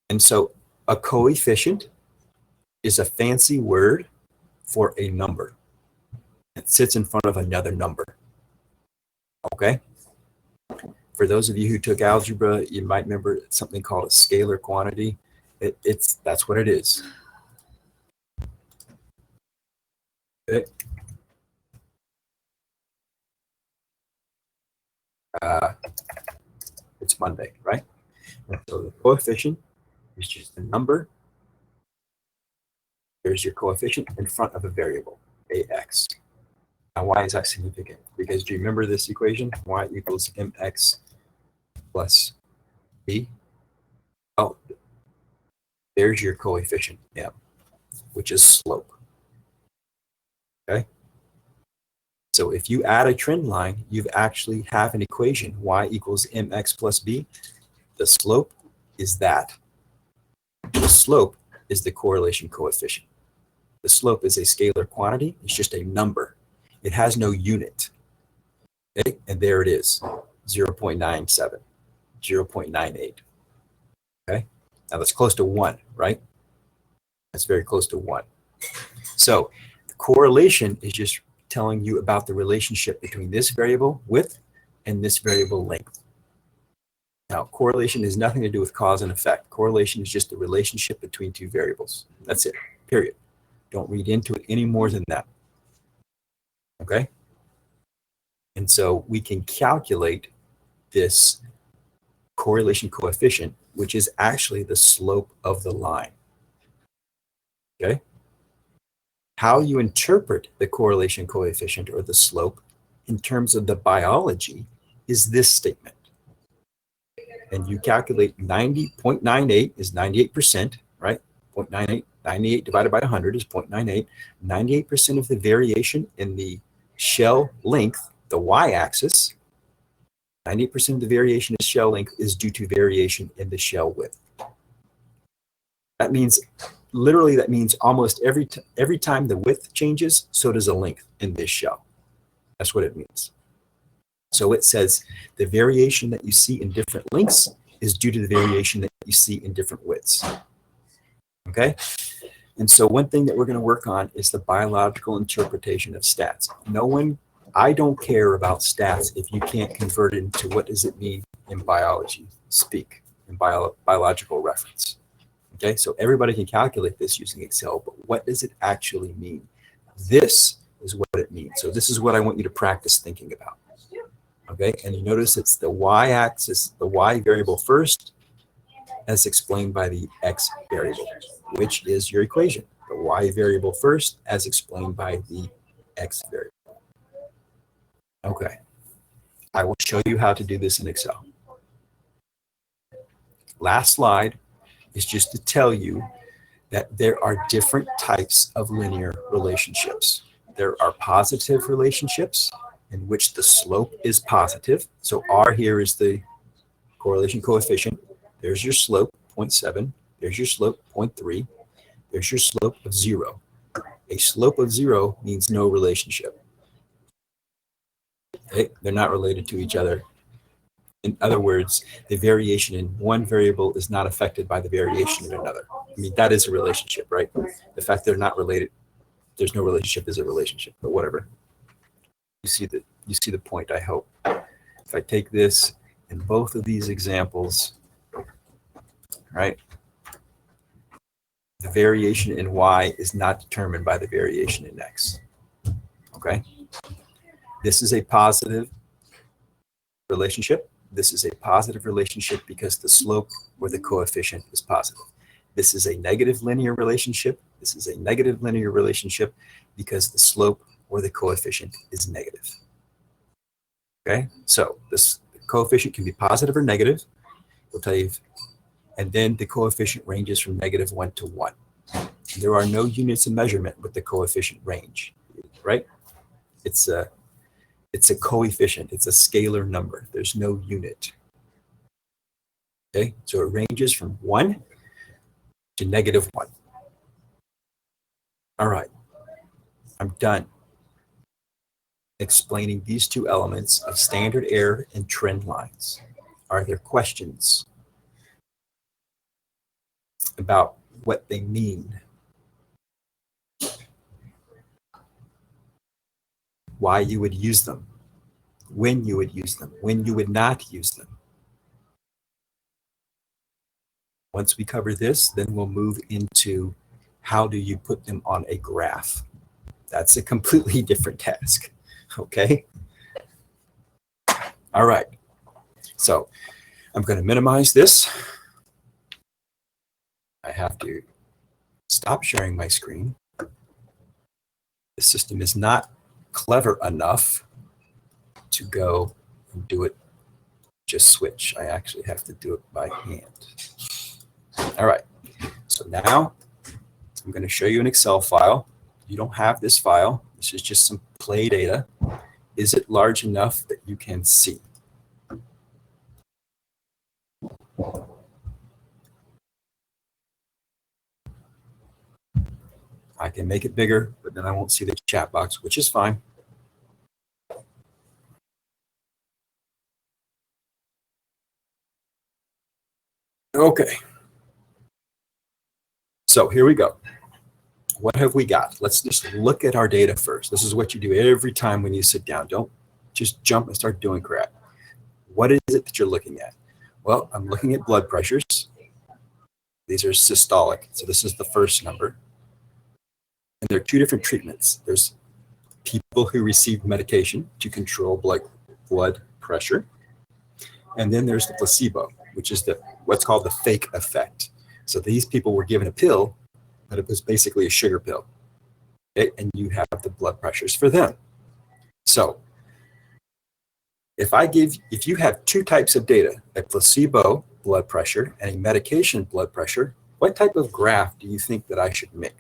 And so a coefficient is a fancy word for a number. It sits in front of another number, okay? For those of you who took algebra, you might remember something called a scalar quantity. That's what it is. Okay. It's Monday, right? And so the coefficient is just a number. There's your coefficient in front of a variable, ax. Now, why is that significant? Because do you remember this equation? Y equals mx plus b. Oh, there's your coefficient, m, which is slope. Okay? So if you add a trend line, you actually have an equation, y equals mx plus b. The slope is that. The slope is the correlation coefficient. The slope is a scalar quantity. It's just a number. It has no unit. Okay? And there it is, 0.97, 0.98. Okay? Now that's close to 1, right? That's very close to 1. So the correlation is just telling you about the relationship between this variable width and this variable length. Now, correlation has nothing to do with cause and effect. Correlation is just the relationship between two variables. That's it, period. Don't read into it any more than that. Okay? And so we can calculate this correlation coefficient, which is actually the slope of the line. Okay? How you interpret the correlation coefficient or the slope in terms of the biology is this statement. And you calculate 90.98 is 98%, right? 0.98, 98 divided by 100 is 0.98. 98% of the variation in the shell length, the y-axis, 98% of the variation in shell length is due to variation in the shell width. That means, literally, that means almost every time the width changes, so does the length in this shell. That's what it means. So it says the variation that you see in different lengths is due to the variation that you see in different widths. Okay? And so one thing that we're going to work on is the biological interpretation of stats. I don't care about stats if you can't convert it into what does it mean in biology speak, in biological reference. Okay, so everybody can calculate this using Excel, but what does it actually mean? This is what it means. So this is what I want you to practice thinking about. Okay, and you notice it's the y-axis, the y variable first, as explained by the x variable, which is your equation. The y variable first, as explained by the x variable. Okay, I will show you how to do this in Excel. Last slide is just to tell you that there are different types of linear relationships. There are positive relationships in which the slope is positive. So R here is the correlation coefficient. There's your slope, 0.7. There's your slope, 0.3. There's your slope of 0. A slope of 0 means no relationship. Okay? They're not related to each other. In other words, the variation in one variable is not affected by the variation in another. I mean, that is a relationship, right? The fact they're not related, there's no relationship is a relationship, but whatever. You see the point, I hope. If I take this in both of these examples, right? The variation in y is not determined by the variation in x. Okay? This is a positive relationship. This is a positive relationship because the slope or the coefficient is positive. This is a negative linear relationship. This is a negative linear relationship because the slope or the coefficient is negative. Okay, so this coefficient can be positive or negative. We'll tell you, and then the coefficient ranges from -1 to 1. There are no units of measurement with the coefficient range, right? It's a coefficient. It's a scalar number. There's no unit. Okay, so it ranges from 1 to -1. All right, I'm done explaining these two elements of standard error and trend lines. Are there questions about what they mean? Why you would use them? When you would use them? When you would not use them? Once we cover this, then we'll move into how do you put them on a graph. That's a completely different task. Okay? All right. So I'm going to minimize this. I have to stop sharing my screen. The system is not clever enough to go and do it, just switch. I actually have to do it by hand. All right. So now I'm going to show you an Excel file. You don't have this file. This is just some play data. Is it large enough that you can see? I can make it bigger, but then I won't see the chat box, which is fine. Okay. So here we go. what have we got? Let's just look at our data first. This is what you do every time when you sit down. Don't just jump and start doing crap. What is it that you're looking at? Well, I'm looking at blood pressures. These are systolic. So this is the first number. And there are two different treatments. There's people who receive medication to control blood pressure. And then there's the placebo, which is what's called the fake effect. So these people were given a pill, but it was basically a sugar pill. Okay? And you have the blood pressures for them. So if you have two types of data, a placebo blood pressure and a medication blood pressure, what type of graph do you think that I should make?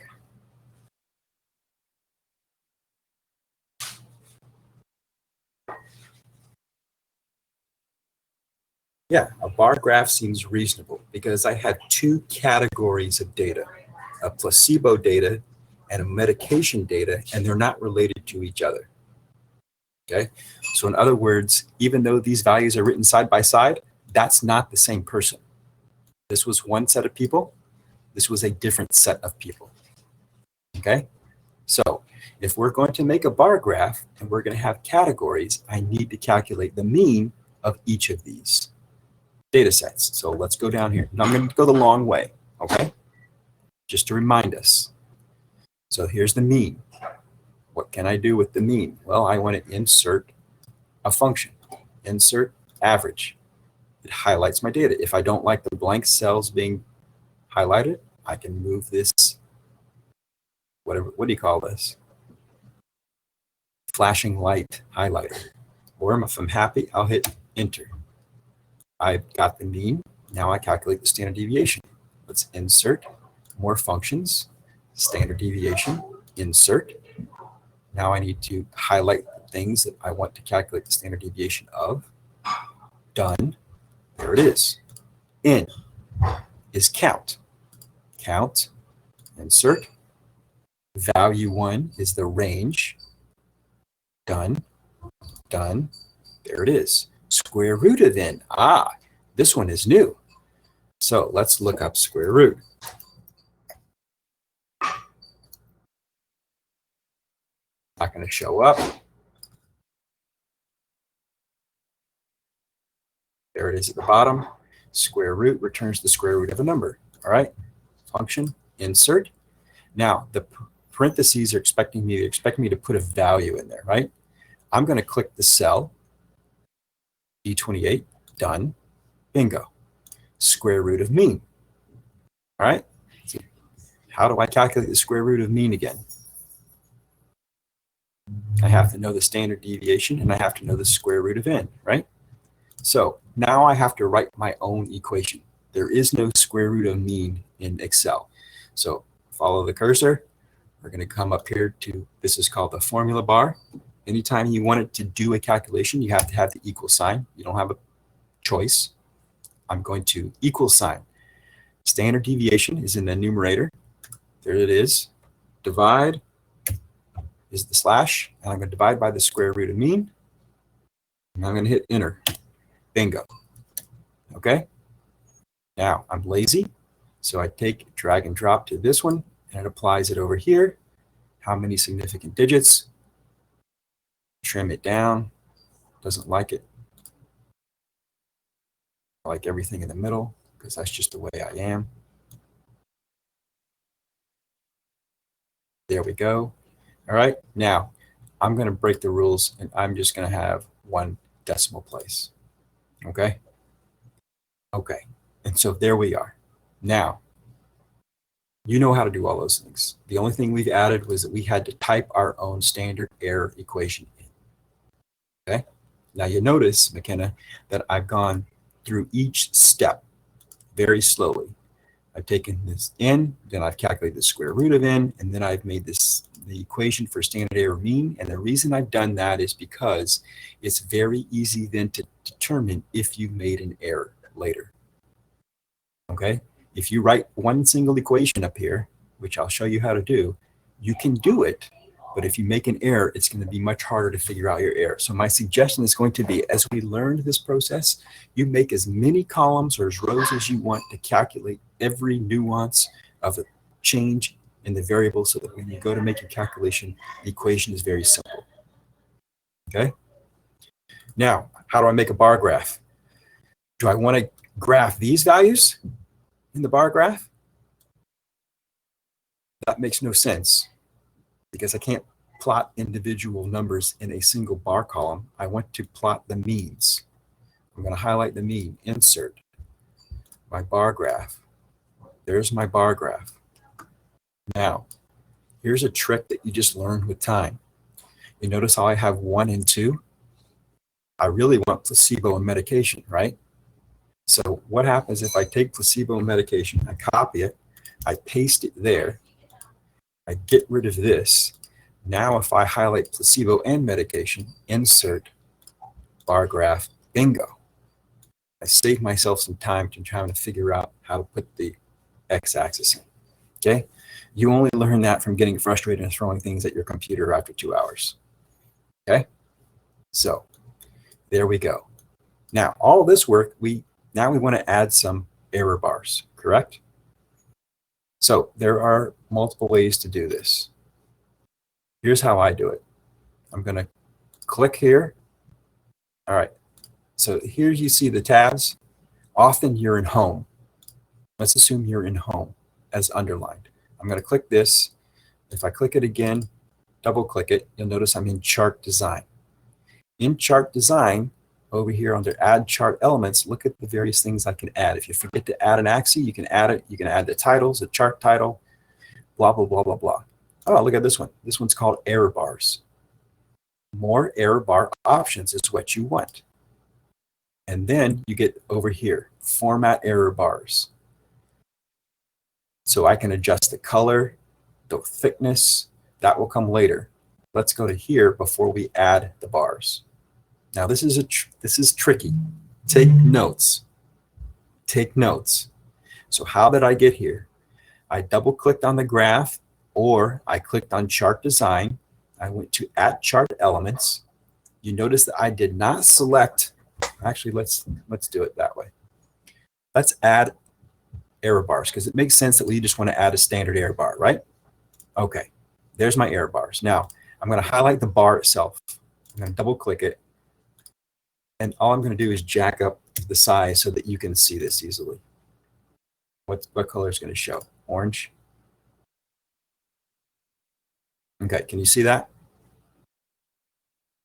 Yeah, a bar graph seems reasonable because I have two categories of data, a placebo data and a medication data, and they're not related to each other. Okay, so in other words, even though these values are written side by side, that's not the same person. This was one set of people. This was a different set of people. Okay, so if we're going to make a bar graph and we're going to have categories, I need to calculate the mean of each of these data sets. So let's go down here. Now I'm going to go the long way, okay? Just to remind us. So here's the mean. What can I do with the mean? Well, I want to insert a function. Insert average. It highlights my data. If I don't like the blank cells being highlighted, I can move this, whatever, what do you call this? Flashing light highlighter. Or if I'm happy, I'll hit enter. I've got the mean. Now I calculate the standard deviation. Let's insert more functions. Standard deviation, insert. Now I need to highlight the things that I want to calculate the standard deviation of. Done. There it is. N is count. Count, insert. Value 1 is the range. Done. Done. There it is. Square root of n. Ah, this one is new. So let's look up square root. Not going to show up. There it is at the bottom. Square root returns the square root of a number. All right. Function, insert. Now the parentheses are expecting me to put a value in there, right? I'm going to click the cell. E28, done, bingo. Square root of mean. All right. So how do I calculate the square root of mean again? I have to know the standard deviation and I have to know the square root of n, right? So now I have to write my own equation. There is no square root of mean in Excel. So follow the cursor. We're going to come up here to, this is called the formula bar. Anytime you want it to do a calculation, you have to have the equal sign. You don't have a choice. I'm going to equal sign. Standard deviation is in the numerator. There it is. Divide is the slash. And I'm going to divide by the square root of mean. And I'm going to hit enter. Bingo. Okay. Now I'm lazy. So I take drag and drop to this one and it applies it over here. How many significant digits? Trim it down. Doesn't like it. I like everything in the middle because that's just the way I am. There we go. All right. Now I'm going to break the rules and I'm just going to have one decimal place. Okay. Okay. And so there we are. Now, you know how to do all those things. The only thing we've added was that we had to type our own standard error equation in. Okay. Now you notice, McKenna, that I've gone through each step very slowly. I've taken this n, then I've calculated the square root of n, and then I've made this the equation for standard error mean. And the reason I've done that is because it's very easy then to determine if you made an error later. Okay. If you write one single equation up here, which I'll show you how to do, you can do it. But if you make an error, it's going to be much harder to figure out your error. So my suggestion is going to be, as we learn this process, you make as many columns or as rows as you want to calculate every nuance of a change in the variable so that when you go to make your calculation, the equation is very simple. Okay? Now, how do I make a bar graph? Do I want to graph these values in the bar graph? That makes no sense because I can't plot individual numbers in a single bar column. I want to plot the means. I'm going to highlight the mean, insert my bar graph. There's my bar graph. Now, here's a trick that you just learned with time. You notice how I have 1 and 2? I really want placebo and medication, right? So what happens if I take placebo and medication, I copy it, I paste it there, I get rid of this. Now if I highlight placebo and medication, insert bar graph, bingo. I save myself some time to trying to figure out how to put the x-axis in, okay? You only learn that from getting frustrated and throwing things at your computer after 2 hours, okay? So there we go. Now, all this work, now we want to add some error bars, correct? So there are multiple ways to do this. Here's how I do it. I'm going to click here. All right. So here you see the tabs. Often you're in home. Let's assume you're in home as underlined. I'm going to click this. If I click it again, double click it, you'll notice I'm in chart design. In chart design, over here under add chart elements, look at the various things I can add. If you forget to add an axis, you can add it. You can add the titles, the chart title, blah, blah, blah, blah, blah. Oh, look at this one. This one's called error bars. More error bar options is what you want. And then you get over here, format error bars. So I can adjust the color, the thickness. That will come later. Let's go to here before we add the bars. Now this is tricky. Take notes. Take notes. So how did I get here? I double clicked on the graph, or I clicked on chart design. I went to add chart elements. You notice that I did not select. Actually, let's do it that way. Let's add error bars because it makes sense that we just want to add a standard error bar, right? Okay, there's my error bars. Now I'm going to highlight the bar itself. I'm going to double click it. And all I'm going to do is jack up the size so that you can see this easily. What color is going to show? Orange. Okay, can you see that?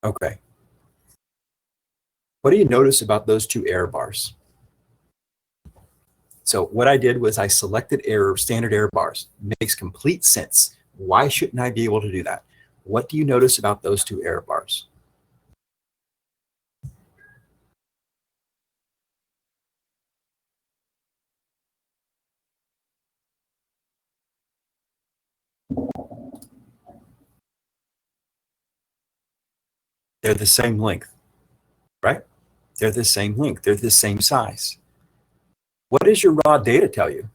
Okay. What do you notice about those two error bars? So what I did was I selected standard error bars. Makes complete sense. Why shouldn't I be able to do that? What do you notice about those two error bars? They're the same length, right? They're the same length. They're the same size. What does your raw data tell you?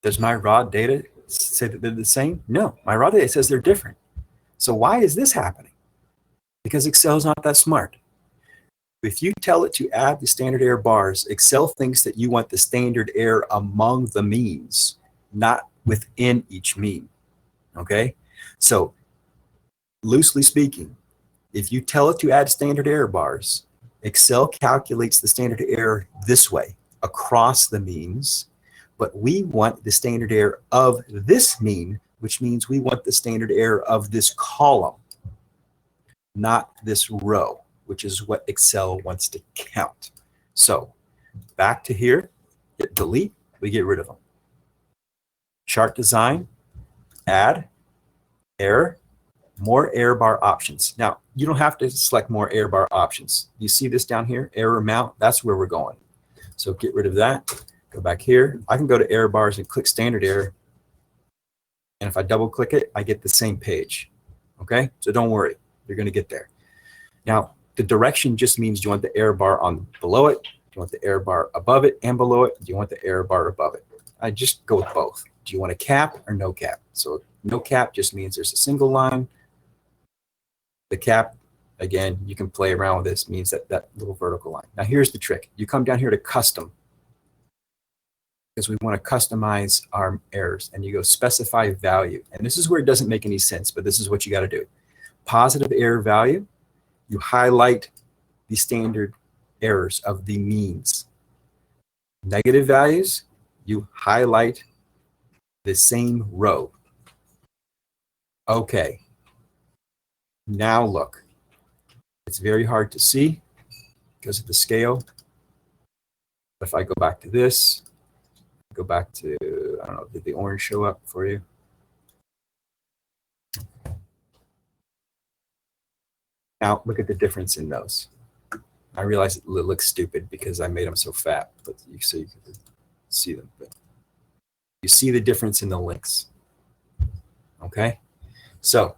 Does my raw data say that they're the same? No, my raw data says they're different. So why is this happening? Because Excel's not that smart. If you tell it to add the standard error bars, Excel thinks that you want the standard error among the means, not within each mean, okay? So loosely speaking, if you tell it to add standard error bars, Excel calculates the standard error this way, across the means, but we want the standard error of this mean, which means we want the standard error of this column, not this row, which is what Excel wants to count. So back to here, hit delete, we get rid of them. Chart design, add, error, more error bar options. Now, you don't have to select more error bar options. You see this down here, error amount, that's where we're going. So get rid of that, go back here. I can go to error bars and click standard error. And if I double click it, I get the same page. Okay, so don't worry, you're gonna get there. Now, the direction just means, do you want the error bar on below it? Do you want the error bar above it and below it? Do you want the error bar above it? I just go with both. Do you want a cap or no cap? So no cap just means there's a single line. The cap Again, you can play around with this, means that little vertical line. Now here's the trick. You come down here to custom, because we want to customize our errors, and you go specify value. And this is where it doesn't make any sense, but this is what you got to do. Positive error value, you highlight the standard errors of the means. Negative values, you highlight the same row. Okay. Now look. It's very hard to see because of the scale. If I go back to this, go back to, I don't know, did the orange show up for you? Now look at the difference in those. I realize it looks stupid because I made them so fat, but you see them. But you see the difference in the links. Okay, so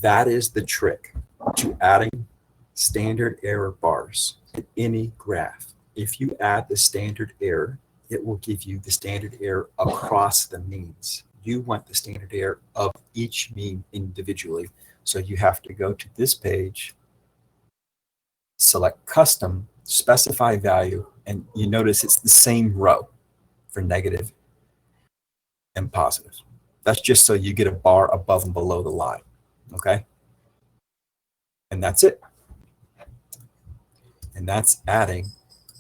that is the trick to adding standard error bars in any graph. If you add the standard error, it will give you the standard error across the means. You want the standard error of each mean individually. So you have to go to this page, select custom, specify value, and you notice it's the same row for negative and positive. That's just so you get a bar above and below the line, okay? And that's it. And that's adding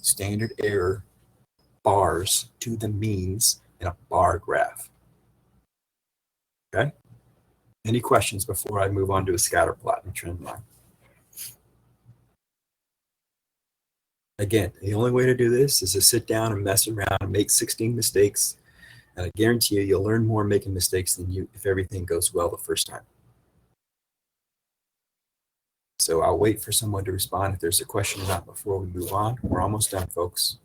standard error bars to the means in a bar graph. Okay? Any questions before I move on to a scatter plot and trend line? Again, the only way to do this is to sit down and mess around and make 16 mistakes. And I guarantee you, you'll learn more making mistakes than you if everything goes well the first time. So I'll wait for someone to respond if there's a question or not before we move on. We're almost done, folks.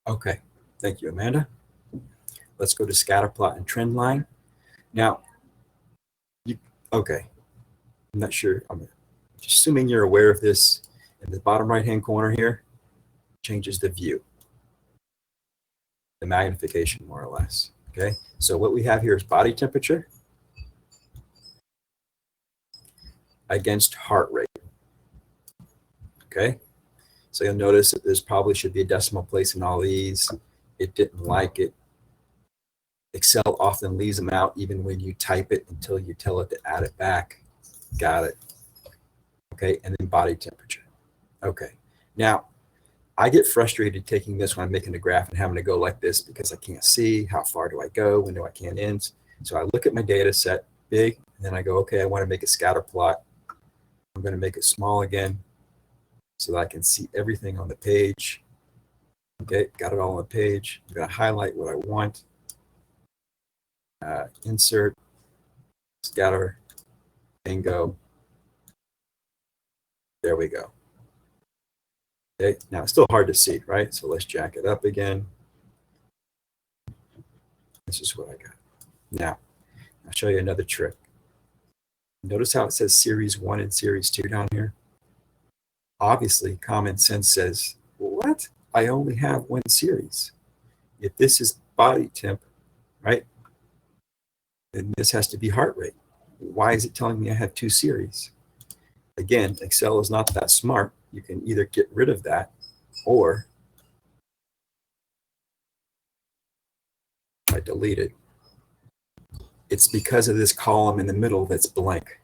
Okay, thank you, Amanda. Let's go to scatter plot and trend line. Now, okay, I'm not sure. I'm just assuming you're aware of this. In the bottom right-hand corner here, changes the view, the magnification more or less. Okay, so what we have here is body temperature against heart rate. Okay, so you'll notice that there's probably should be a decimal place in all these. It didn't like it. Excel often leaves them out even when you type it until you tell it to add it back. Got it. Okay, and then body temperature. Okay, now I get frustrated taking this when I'm making a graph and having to go like this because I can't see how far do I go, when do I can't end. So I look at my data set big, and then I go, okay, I want to make a scatter plot. I'm going to make it small again so that I can see everything on the page. Okay, got it all on the page. I'm going to highlight what I want. Insert, scatter, bingo. There we go. Okay, now it's still hard to see, right? So let's jack it up again. This is what I got. Now, I'll show you another trick. Notice how it says Series 1 and Series 2 down here? Obviously, common sense says, what? I only have one series. If this is body temp, right? Then this has to be heart rate. Why is it telling me I have two series? Again, Excel is not that smart. You can either get rid of that or I delete it. It's because of this column in the middle that's blank.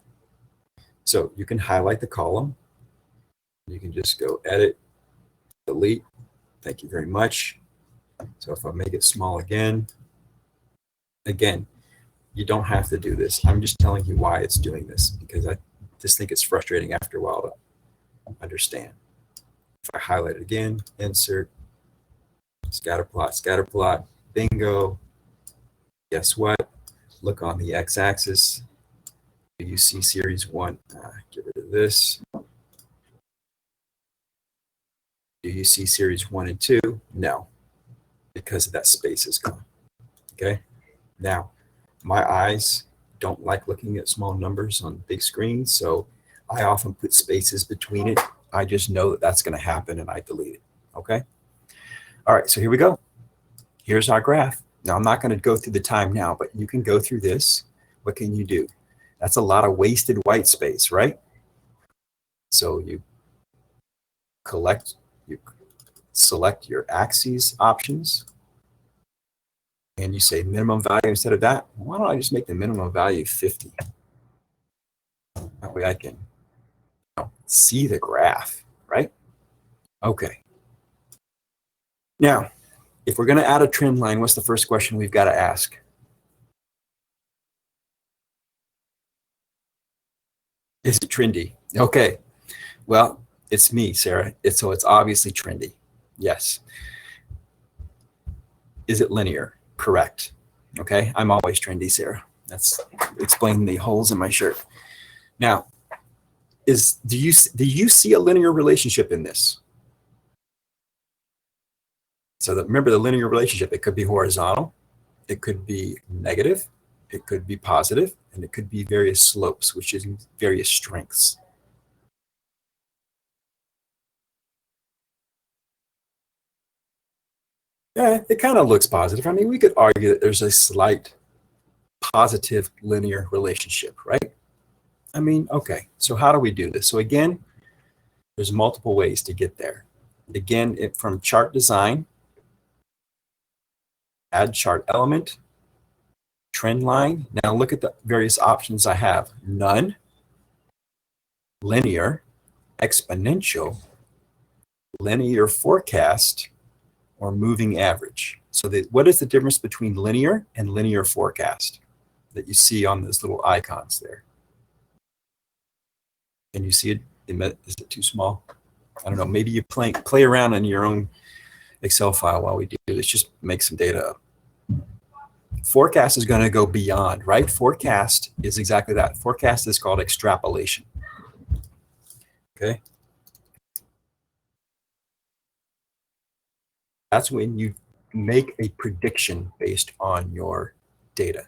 So you can highlight the column. You can just go edit, delete. Thank you very much. So if I make it small again, you don't have to do this. I'm just telling you why it's doing this because I just think it's frustrating after a while to understand. If I highlight it again, insert, scatter plot, bingo. Guess what? Look on the x-axis. Do you see series 1? Get rid of this. Do you see series 1 and 2? No, because of that space is gone. Okay. Now, my eyes don't like looking at small numbers on big screens, so I often put spaces between it. I just know that that's going to happen, and I delete it. Okay. All right. So here we go. Here's our graph. Now, I'm not going to go through the time now, but you can go through this. What can you do? That's a lot of wasted white space, right? So you select your axes options, and you say minimum value instead of that. Why don't I just make the minimum value 50? That way I can see the graph, right? Okay. Now, if we're going to add a trend line, what's the first question we've got to ask? Is it trendy? Okay. Well, it's me, Sarah. So it's obviously trendy. Yes. Is it linear? Correct. Okay. I'm always trendy, Sarah. That's explaining the holes in my shirt. Now, do you see a linear relationship in this? So remember the linear relationship, it could be horizontal, it could be negative, it could be positive, and it could be various slopes, which is various strengths. Yeah, it kind of looks positive. I mean, we could argue that there's a slight positive linear relationship, right? I mean, okay, so how do we do this? So again, there's multiple ways to get there. Again, from chart design, add chart element, trend line. Now look at the various options I have. None, linear, exponential, linear forecast, or moving average. So what is the difference between linear and linear forecast that you see on those little icons there? Can you see it? Is it too small? I don't know. Maybe you play around in your own Excel file while we do this. Just make some data up. Forecast is going to go beyond, right? Forecast is exactly that. Forecast is called extrapolation. Okay. That's when you make a prediction based on your data.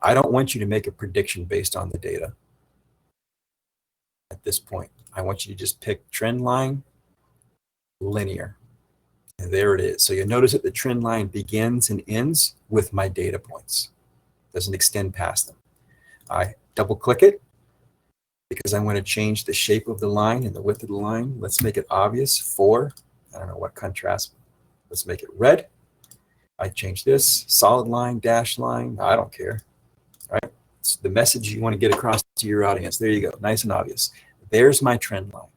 I don't want you to make a prediction based on the data at this point. I want you to just pick trend line, linear. And there it is. So you'll notice that the trend line begins and ends with my data points. Doesn't extend past them. I double click it because I want to change the shape of the line and the width of the line. Let's make it obvious. 4, I don't know what contrast. Let's make it red. I change this, solid line, dashed line. I don't care, right? It's the message you want to get across to your audience. There you go, nice and obvious. There's my trend line,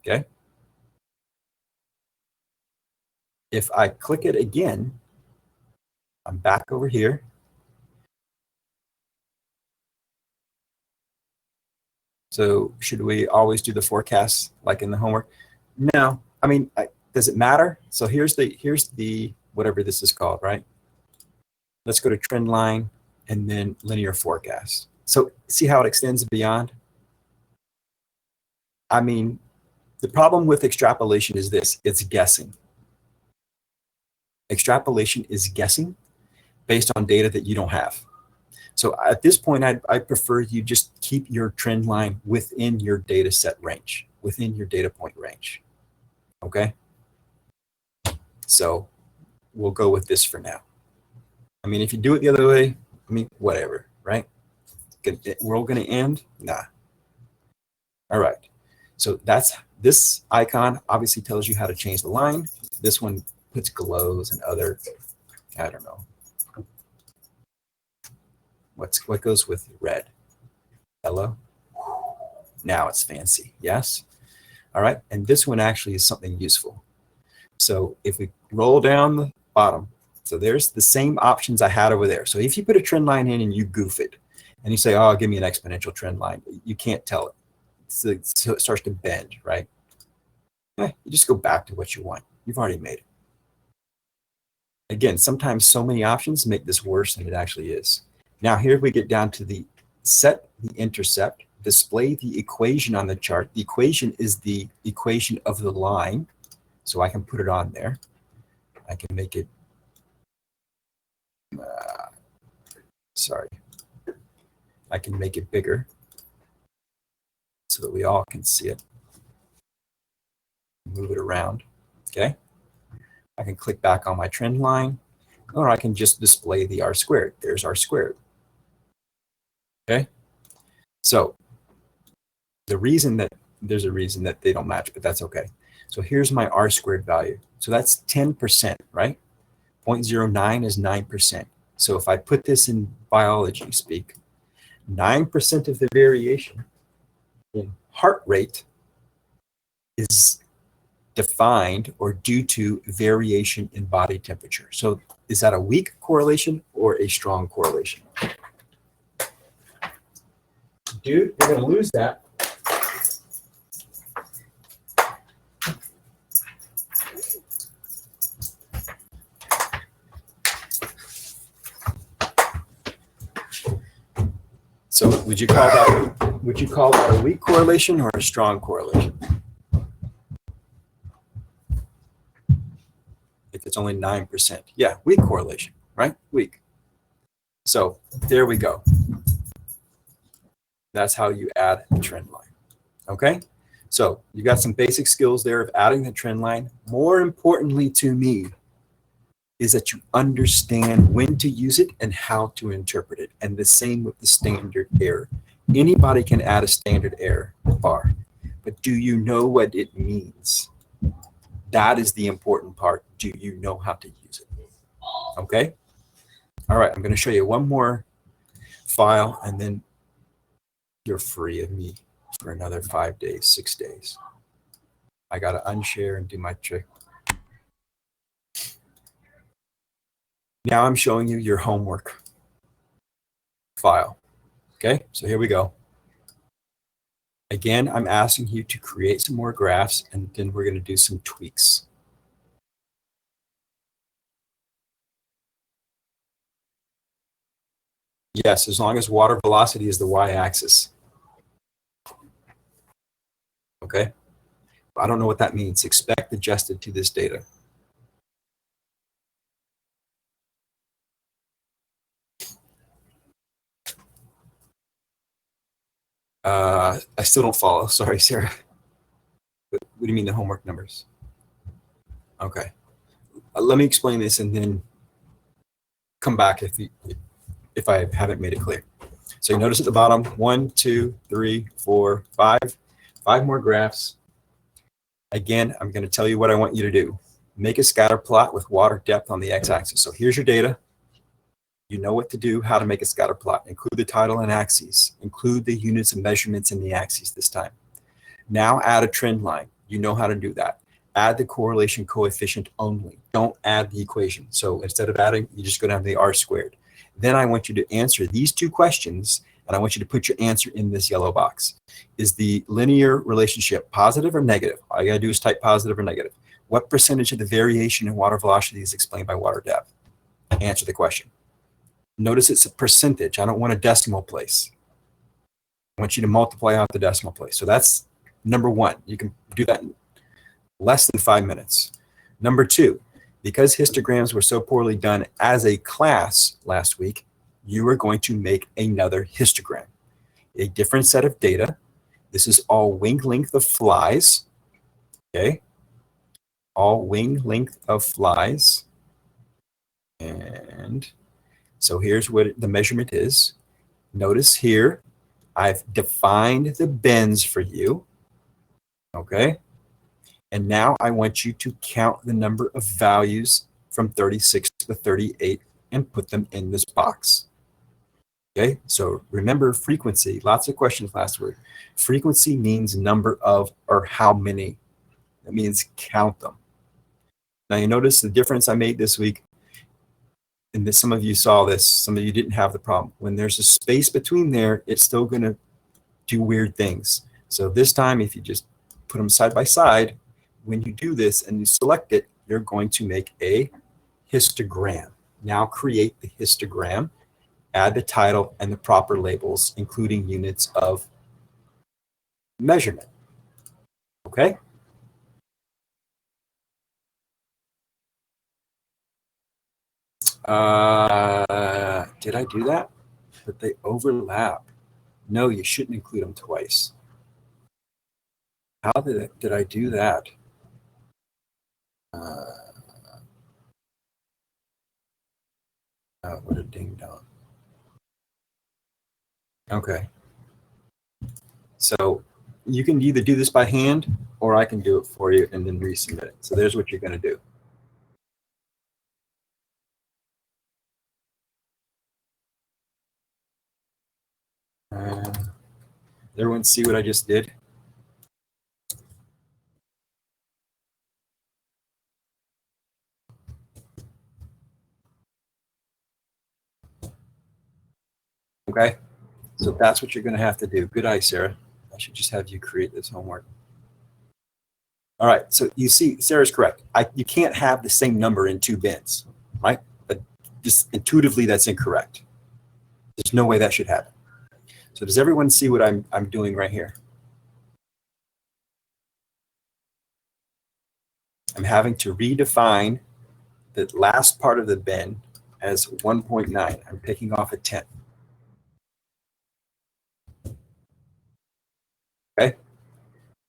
okay? If I click it again, I'm back over here. So should we always do the forecast like in the homework? No, I mean, does it matter? So here's the whatever this is called, right? Let's go to trend line and then linear forecast. So see how it extends beyond? I mean, the problem with extrapolation is this, it's guessing. Extrapolation is guessing based on data that you don't have. So at this point, I prefer you just keep your trend line within your data set range, within your data point range, okay? So we'll go with this for now. I mean, if you do it the other way, I mean, whatever, right? We're all gonna end? Nah. All right, so this icon obviously tells you how to change the line. This one puts glows and other, I don't know. What goes with red? Yellow. Now it's fancy, yes? All right, and this one actually is something useful. So if we roll down the bottom, so there's the same options I had over there. So if you put a trend line in and you goof it, and you say, oh, give me an exponential trend line, you can't tell it. So it starts to bend, right? You just go back to what you want. You've already made it. Again, sometimes so many options make this worse than it actually is. Now here we get down to the set the intercept, display the equation on the chart. The equation is the equation of the line. So I can put it on there. I can make it, sorry. I can make it bigger so that we all can see it. Move it around, okay? I can click back on my trend line, or I can just display the R squared. There's R squared. Okay. So there's a reason that they don't match, but that's okay. So here's my R squared value. So that's 10%, right? 0.09 is 9%. So if I put this in biology speak, 9% of the variation in heart rate is defined or due to variation in body temperature. So is that a weak correlation or a strong correlation? Dude, you're going to lose that. So would you call that a weak correlation or a strong correlation? If it's only 9%. Yeah, weak correlation, right? Weak. So there we go. That's how you add a trend line. Okay? So you got some basic skills there of adding the trend line. More importantly to me is that you understand when to use it and how to interpret it. And the same with the standard error. Anybody can add a standard error bar, but do you know what it means? That is the important part. Do you know how to use it? Okay? All right, I'm going to show you one more file, and then you're free of me for another 5 days, 6 days. I got to unshare and do my trick. Now I'm showing you your homework file. Okay, so here we go. Again, I'm asking you to create some more graphs, and then we're going to do some tweaks. Yes, as long as water velocity is the y-axis. Okay, I don't know what that means. Expect adjusted to this data. I still don't follow. Sorry, Sarah. What do you mean the homework numbers? Okay. Let me explain this and then come back if I haven't made it clear. So you notice at the bottom, 1, 2, 3, 4, 5. 5 more graphs. Again, I'm going to tell you what I want you to do. Make a scatter plot with water depth on the x-axis. So here's your data. You know what to do, how to make a scatter plot. Include the title and axes. Include the units of measurements in the axes this time. Now add a trend line. You know how to do that. Add the correlation coefficient only. Don't add the equation. So instead of adding, you just go down to the R squared. Then I want you to answer these 2 questions, and I want you to put your answer in this yellow box. Is the linear relationship positive or negative? All you gotta do is type positive or negative. What percentage of the variation in water velocity is explained by water depth? Answer the question. Notice it's a percentage. I don't want a decimal place. I want you to multiply out the decimal place. So that's number 1. You can do that in less than 5 minutes. Number 2, because histograms were so poorly done as a class last week, you are going to make another histogram. A different set of data. This is all wing length of flies. Okay. All wing length of flies. And so here's what the measurement is. Notice here, I've defined the bends for you. Okay. And now I want you to count the number of values from 36 to 38 and put them in this box. Okay, so remember frequency. Lots of questions last week. Frequency means number of or how many. That means count them. Now you notice the difference I made this week. And this, some of you saw this, some of you didn't have the problem. When there's a space between there, it's still going to do weird things. So this time, if you just put them side by side, when you do this and you select it, you're going to make a histogram. Now create the histogram, add the title and the proper labels, including units of measurement. Okay? Did I do that? But they overlap. No, you shouldn't include them twice. How did I do that? Oh, what a ding dong. Okay. So you can either do this by hand or I can do it for you and then resubmit it. So there's what you're going to do. Everyone see what I just did? Okay, so that's what you're going to have to do. Good eye, Sarah. I should just have you create this homework. All right, so you see, Sarah's correct. You can't have the same number in two bins, right? But just intuitively, that's incorrect. There's no way that should happen. So does everyone see what I'm doing right here? I'm having to redefine the last part of the bin as 1.9. I'm picking off a 10. Okay.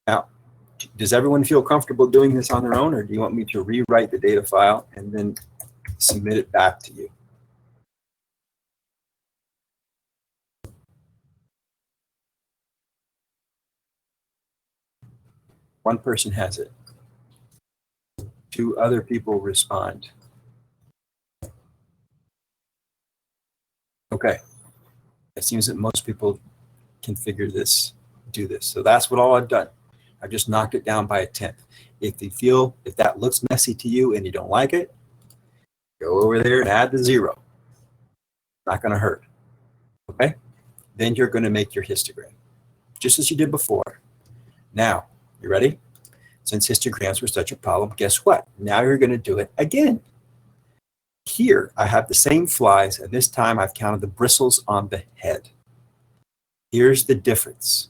Now, does everyone feel comfortable doing this on their own, or do you want me to rewrite the data file and then submit it back to you? One person has it. 2 other people respond. Okay. It seems that most people can do this. So that's what all I've done. I've just knocked it down by a 10th. If that looks messy to you and you don't like it, go over there and add the 0. Not going to hurt. Okay? Then you're going to make your histogram, just as you did before. Now, you ready? Since histograms were such a problem, guess what? Now you're going to do it again. Here, I have the same flies, and this time I've counted the bristles on the head. Here's the difference.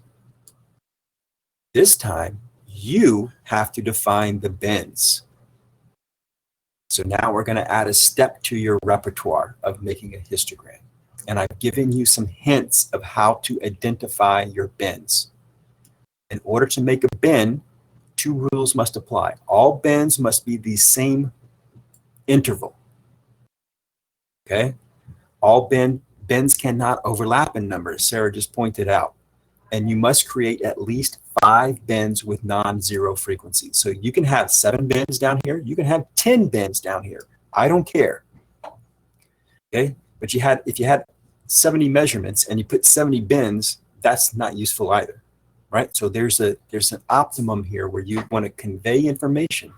This time, you have to define the bins. So now we're going to add a step to your repertoire of making a histogram. And I've given you some hints of how to identify your bins. In order to make a bin, 2 rules must apply. All bins must be the same interval. Okay? All bins cannot overlap in numbers, Sarah just pointed out. And you must create at least 5 bins with non-zero frequencies. So you can have 7 bins down here. You can have 10 bins down here. I don't care. Okay? But if you had 70 measurements and you put 70 bins, that's not useful either. Right? So there's an optimum here where you want to convey information.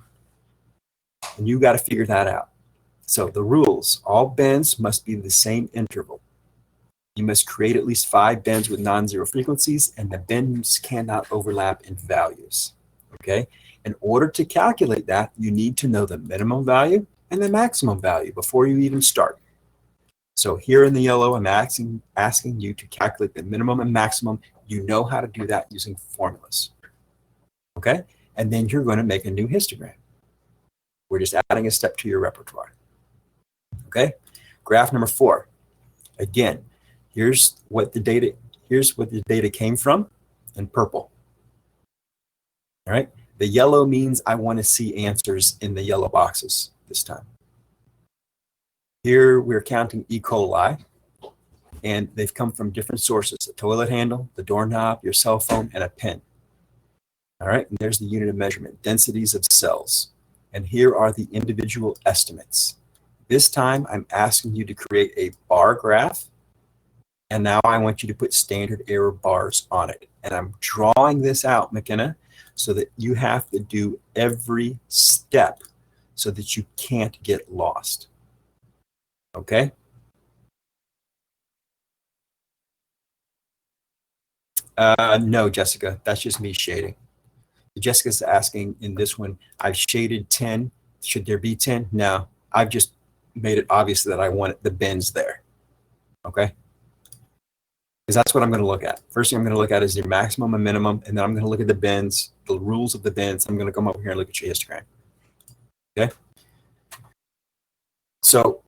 And you got to figure that out. So the rules, all bins must be the same interval. You must create at least 5 bins with non-zero frequencies, and the bins cannot overlap in values. Okay? In order to calculate that, you need to know the minimum value and the maximum value before you even start. So here in the yellow, I'm asking you to calculate the minimum and maximum. You know how to do that using formulas. Okay? And then you're going to make a new histogram. We're just adding a step to your repertoire. Okay? Graph number 4. Again, here's what the data came from in purple. All right? The yellow means I want to see answers in the yellow boxes this time. Here we're counting E. coli, and they've come from different sources: the toilet handle, the doorknob, your cell phone, and a pen. All right, and there's the unit of measurement, densities of cells. And here are the individual estimates. This time I'm asking you to create a bar graph, and now I want you to put standard error bars on it. And I'm drawing this out, McKenna, so that you have to do every step so that you can't get lost. Okay? No, Jessica, that's just me shading. Jessica's asking in this one, I've shaded 10. Should there be 10? No, I've just made it obvious that I want the bins there. Okay? Because that's what I'm going to look at. First thing I'm going to look at is your maximum and minimum, and then I'm going to look at the bins, the rules of the bins. I'm going to come over here and look at your histogram. Okay? So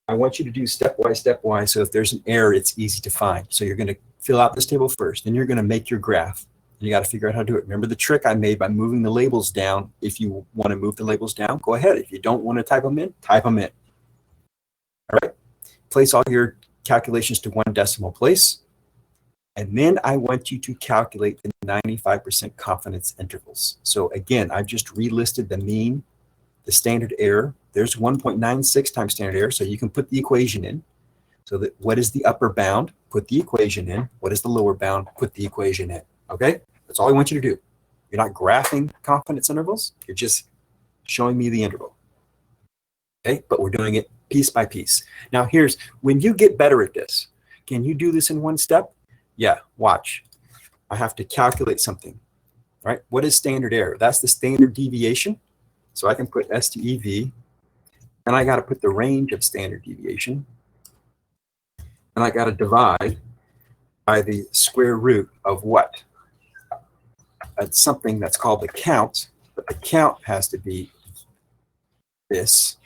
I want you to do stepwise. So if there's an error, it's easy to find. So you're going to fill out this table first. Then you're going to make your graph. And you got to figure out how to do it. Remember the trick I made by moving the labels down. If you want to move the labels down, go ahead. If you don't want to type them in, type them in. All right. Place all your calculations to 1 decimal place. And then I want you to calculate the 95% confidence intervals. So again, I've just relisted the mean, the standard error. There's 1.96 times standard error, so you can put the equation in. So that what is the upper bound? Put the equation in. What is the lower bound? Put the equation in. Okay? That's all I want you to do. You're not graphing confidence intervals. You're just showing me the interval. Okay? But we're doing it piece by piece. Now here's, when you get better at this, can you do this in one step? Yeah, watch. I have to calculate something, right? What is standard error? That's the standard deviation. So I can put STEV, and I got to put the range of standard deviation, and I got to divide by the square root of what? It's something that's called the count, but the count has to be this.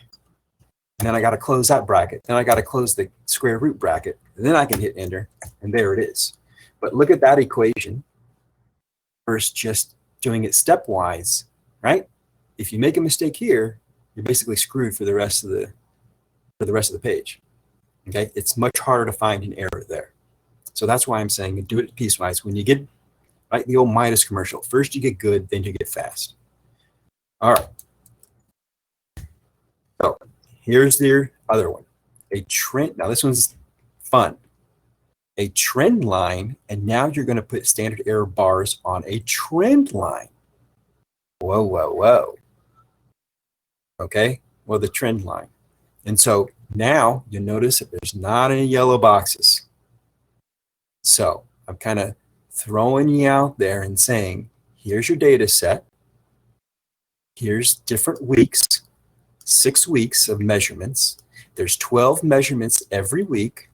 And then I got to close that bracket. Then I got to close the square root bracket. And then I can hit enter, and there it is. But look at that equation versus just doing it stepwise, right? If you make a mistake here, you're basically screwed for the rest of the page. Okay, it's much harder to find an error there. So that's why I'm saying do it piecewise. When you get like the old Midas commercial, first you get good, then you get fast. All right. So here's the other one. A trend. Now this one's fun. A trend line, and now you're going to put standard error bars on a trend line. Whoa, whoa, whoa. Okay, well, the trend line. And so now you notice that there's not any yellow boxes. So I'm kind of throwing you out there and saying, here's your data set. Here's different weeks, 6 weeks of measurements. There's 12 measurements every week.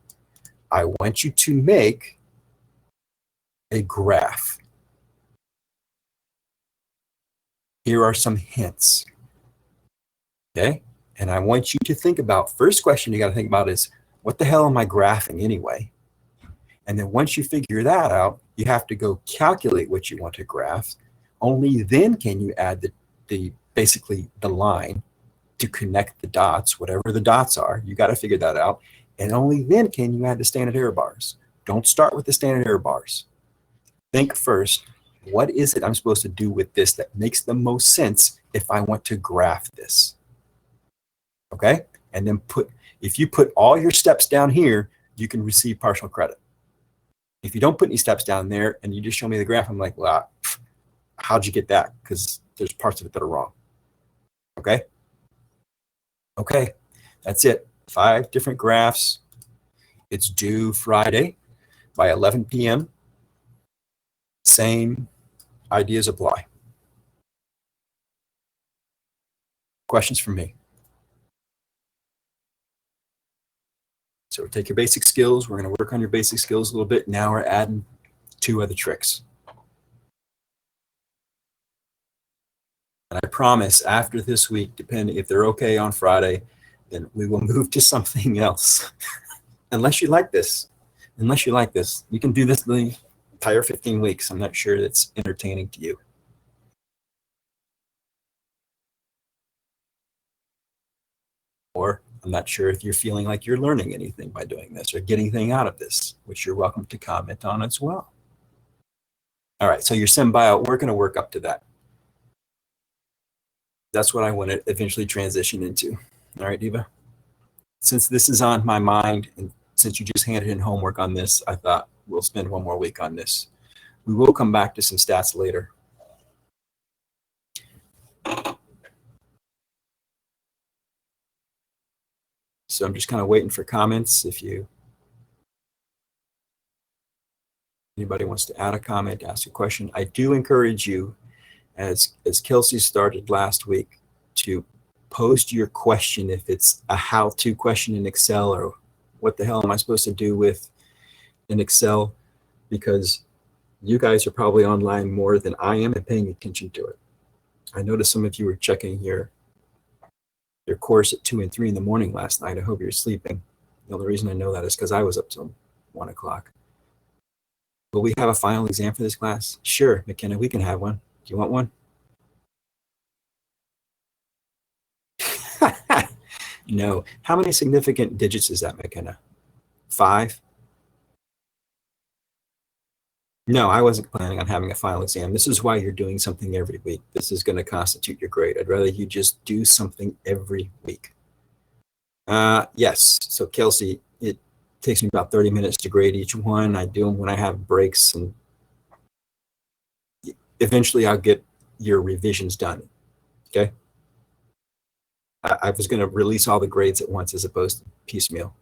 I want you to make a graph. Here are some hints. Okay? And I want you to think about, first question you got to think about is, what the hell am I graphing anyway? And then once you figure that out, you have to go calculate what you want to graph. Only then can you add basically the line to connect the dots, whatever the dots are. You got to figure that out. And only then can you add the standard error bars. Don't start with the standard error bars. Think first, what is it I'm supposed to do with this that makes the most sense if I want to graph this? Okay? And then if you put all your steps down here, you can receive partial credit. If you don't put any steps down there and you just show me the graph, I'm like, well, how'd you get that? Because there's parts of it that are wrong. Okay? Okay, that's it. 5 different graphs. It's due Friday by 11 p.m. Same ideas apply. Questions from me? So take your basic skills. We're going to work on your basic skills a little bit. Now we're adding 2 other tricks. And I promise after this week, depending if they're okay on Friday, then we will move to something else. Unless you like this. Unless you like this. You can do this the entire 15 weeks. I'm not sure that's entertaining to you. Or I'm not sure if you're feeling like you're learning anything by doing this or getting anything out of this, which you're welcome to comment on as well. All right, so your SimBio, we're going to work up to that. That's what I want to eventually transition into. All right, Diva? Since this is on my mind, and since you just handed in homework on this, I thought we'll spend 1 more week on this. We will come back to some stats later. So I'm just kind of waiting for comments. If anybody wants to add a comment, ask a question, I do encourage you, as Kelsey started last week, to post your question if it's a how-to question in Excel or what the hell am I supposed to do with in Excel, because you guys are probably online more than I am and paying attention to it. I noticed some of you were checking your course at 2 and 3 in the morning last night. I hope you're sleeping. The only reason I know that is because I was up till 1 o'clock. Will we have a final exam for this class? Sure, McKenna, we can have one. Do you want one? No. How many significant digits is that, McKenna? 5? No, I wasn't planning on having a final exam. This is why you're doing something every week. This is going to constitute your grade. I'd rather you just do something every week. Yes. So Kelsey, it takes me about 30 minutes to grade each one. I do them when I have breaks, and eventually I'll get your revisions done. Okay. I was going to release all the grades at once as opposed to piecemeal.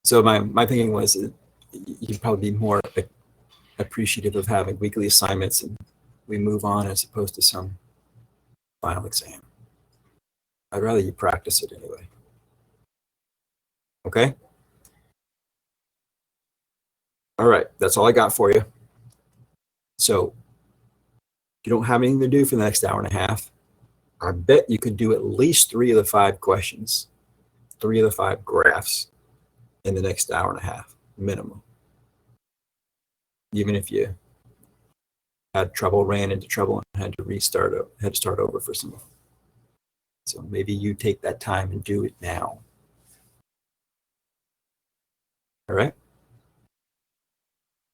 So my thinking was you'd probably be more appreciative of having weekly assignments and we move on as opposed to some final exam. I'd rather you practice it anyway. Okay? All right, that's all I got for you. So you don't have anything to do for the next hour and a half. I bet you could do at least 3 of the 5 questions, 3 of the 5 graphs in the next hour and a half, minimum. Even if you had trouble, ran into trouble, and had to start over for some. So maybe you take that time and do it now. All right?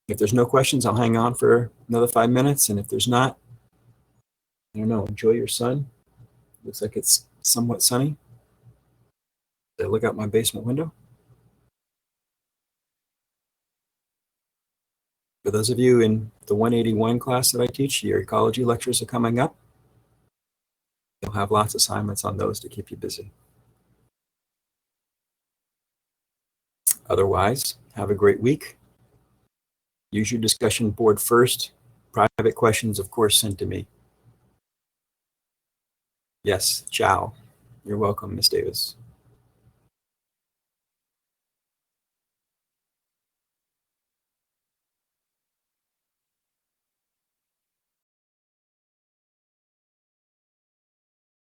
If there's no questions, I'll hang on for another 5 minutes. And if there's not, I don't know, enjoy your sun. Looks like it's somewhat sunny. Did I look out my basement window? For those of you in the 181 class that I teach, your ecology lectures are coming up. You'll have lots of assignments on those to keep you busy. Otherwise, have a great week. Use your discussion board first. Private questions, of course, sent to me. Yes, ciao. You're welcome, Miss Davis.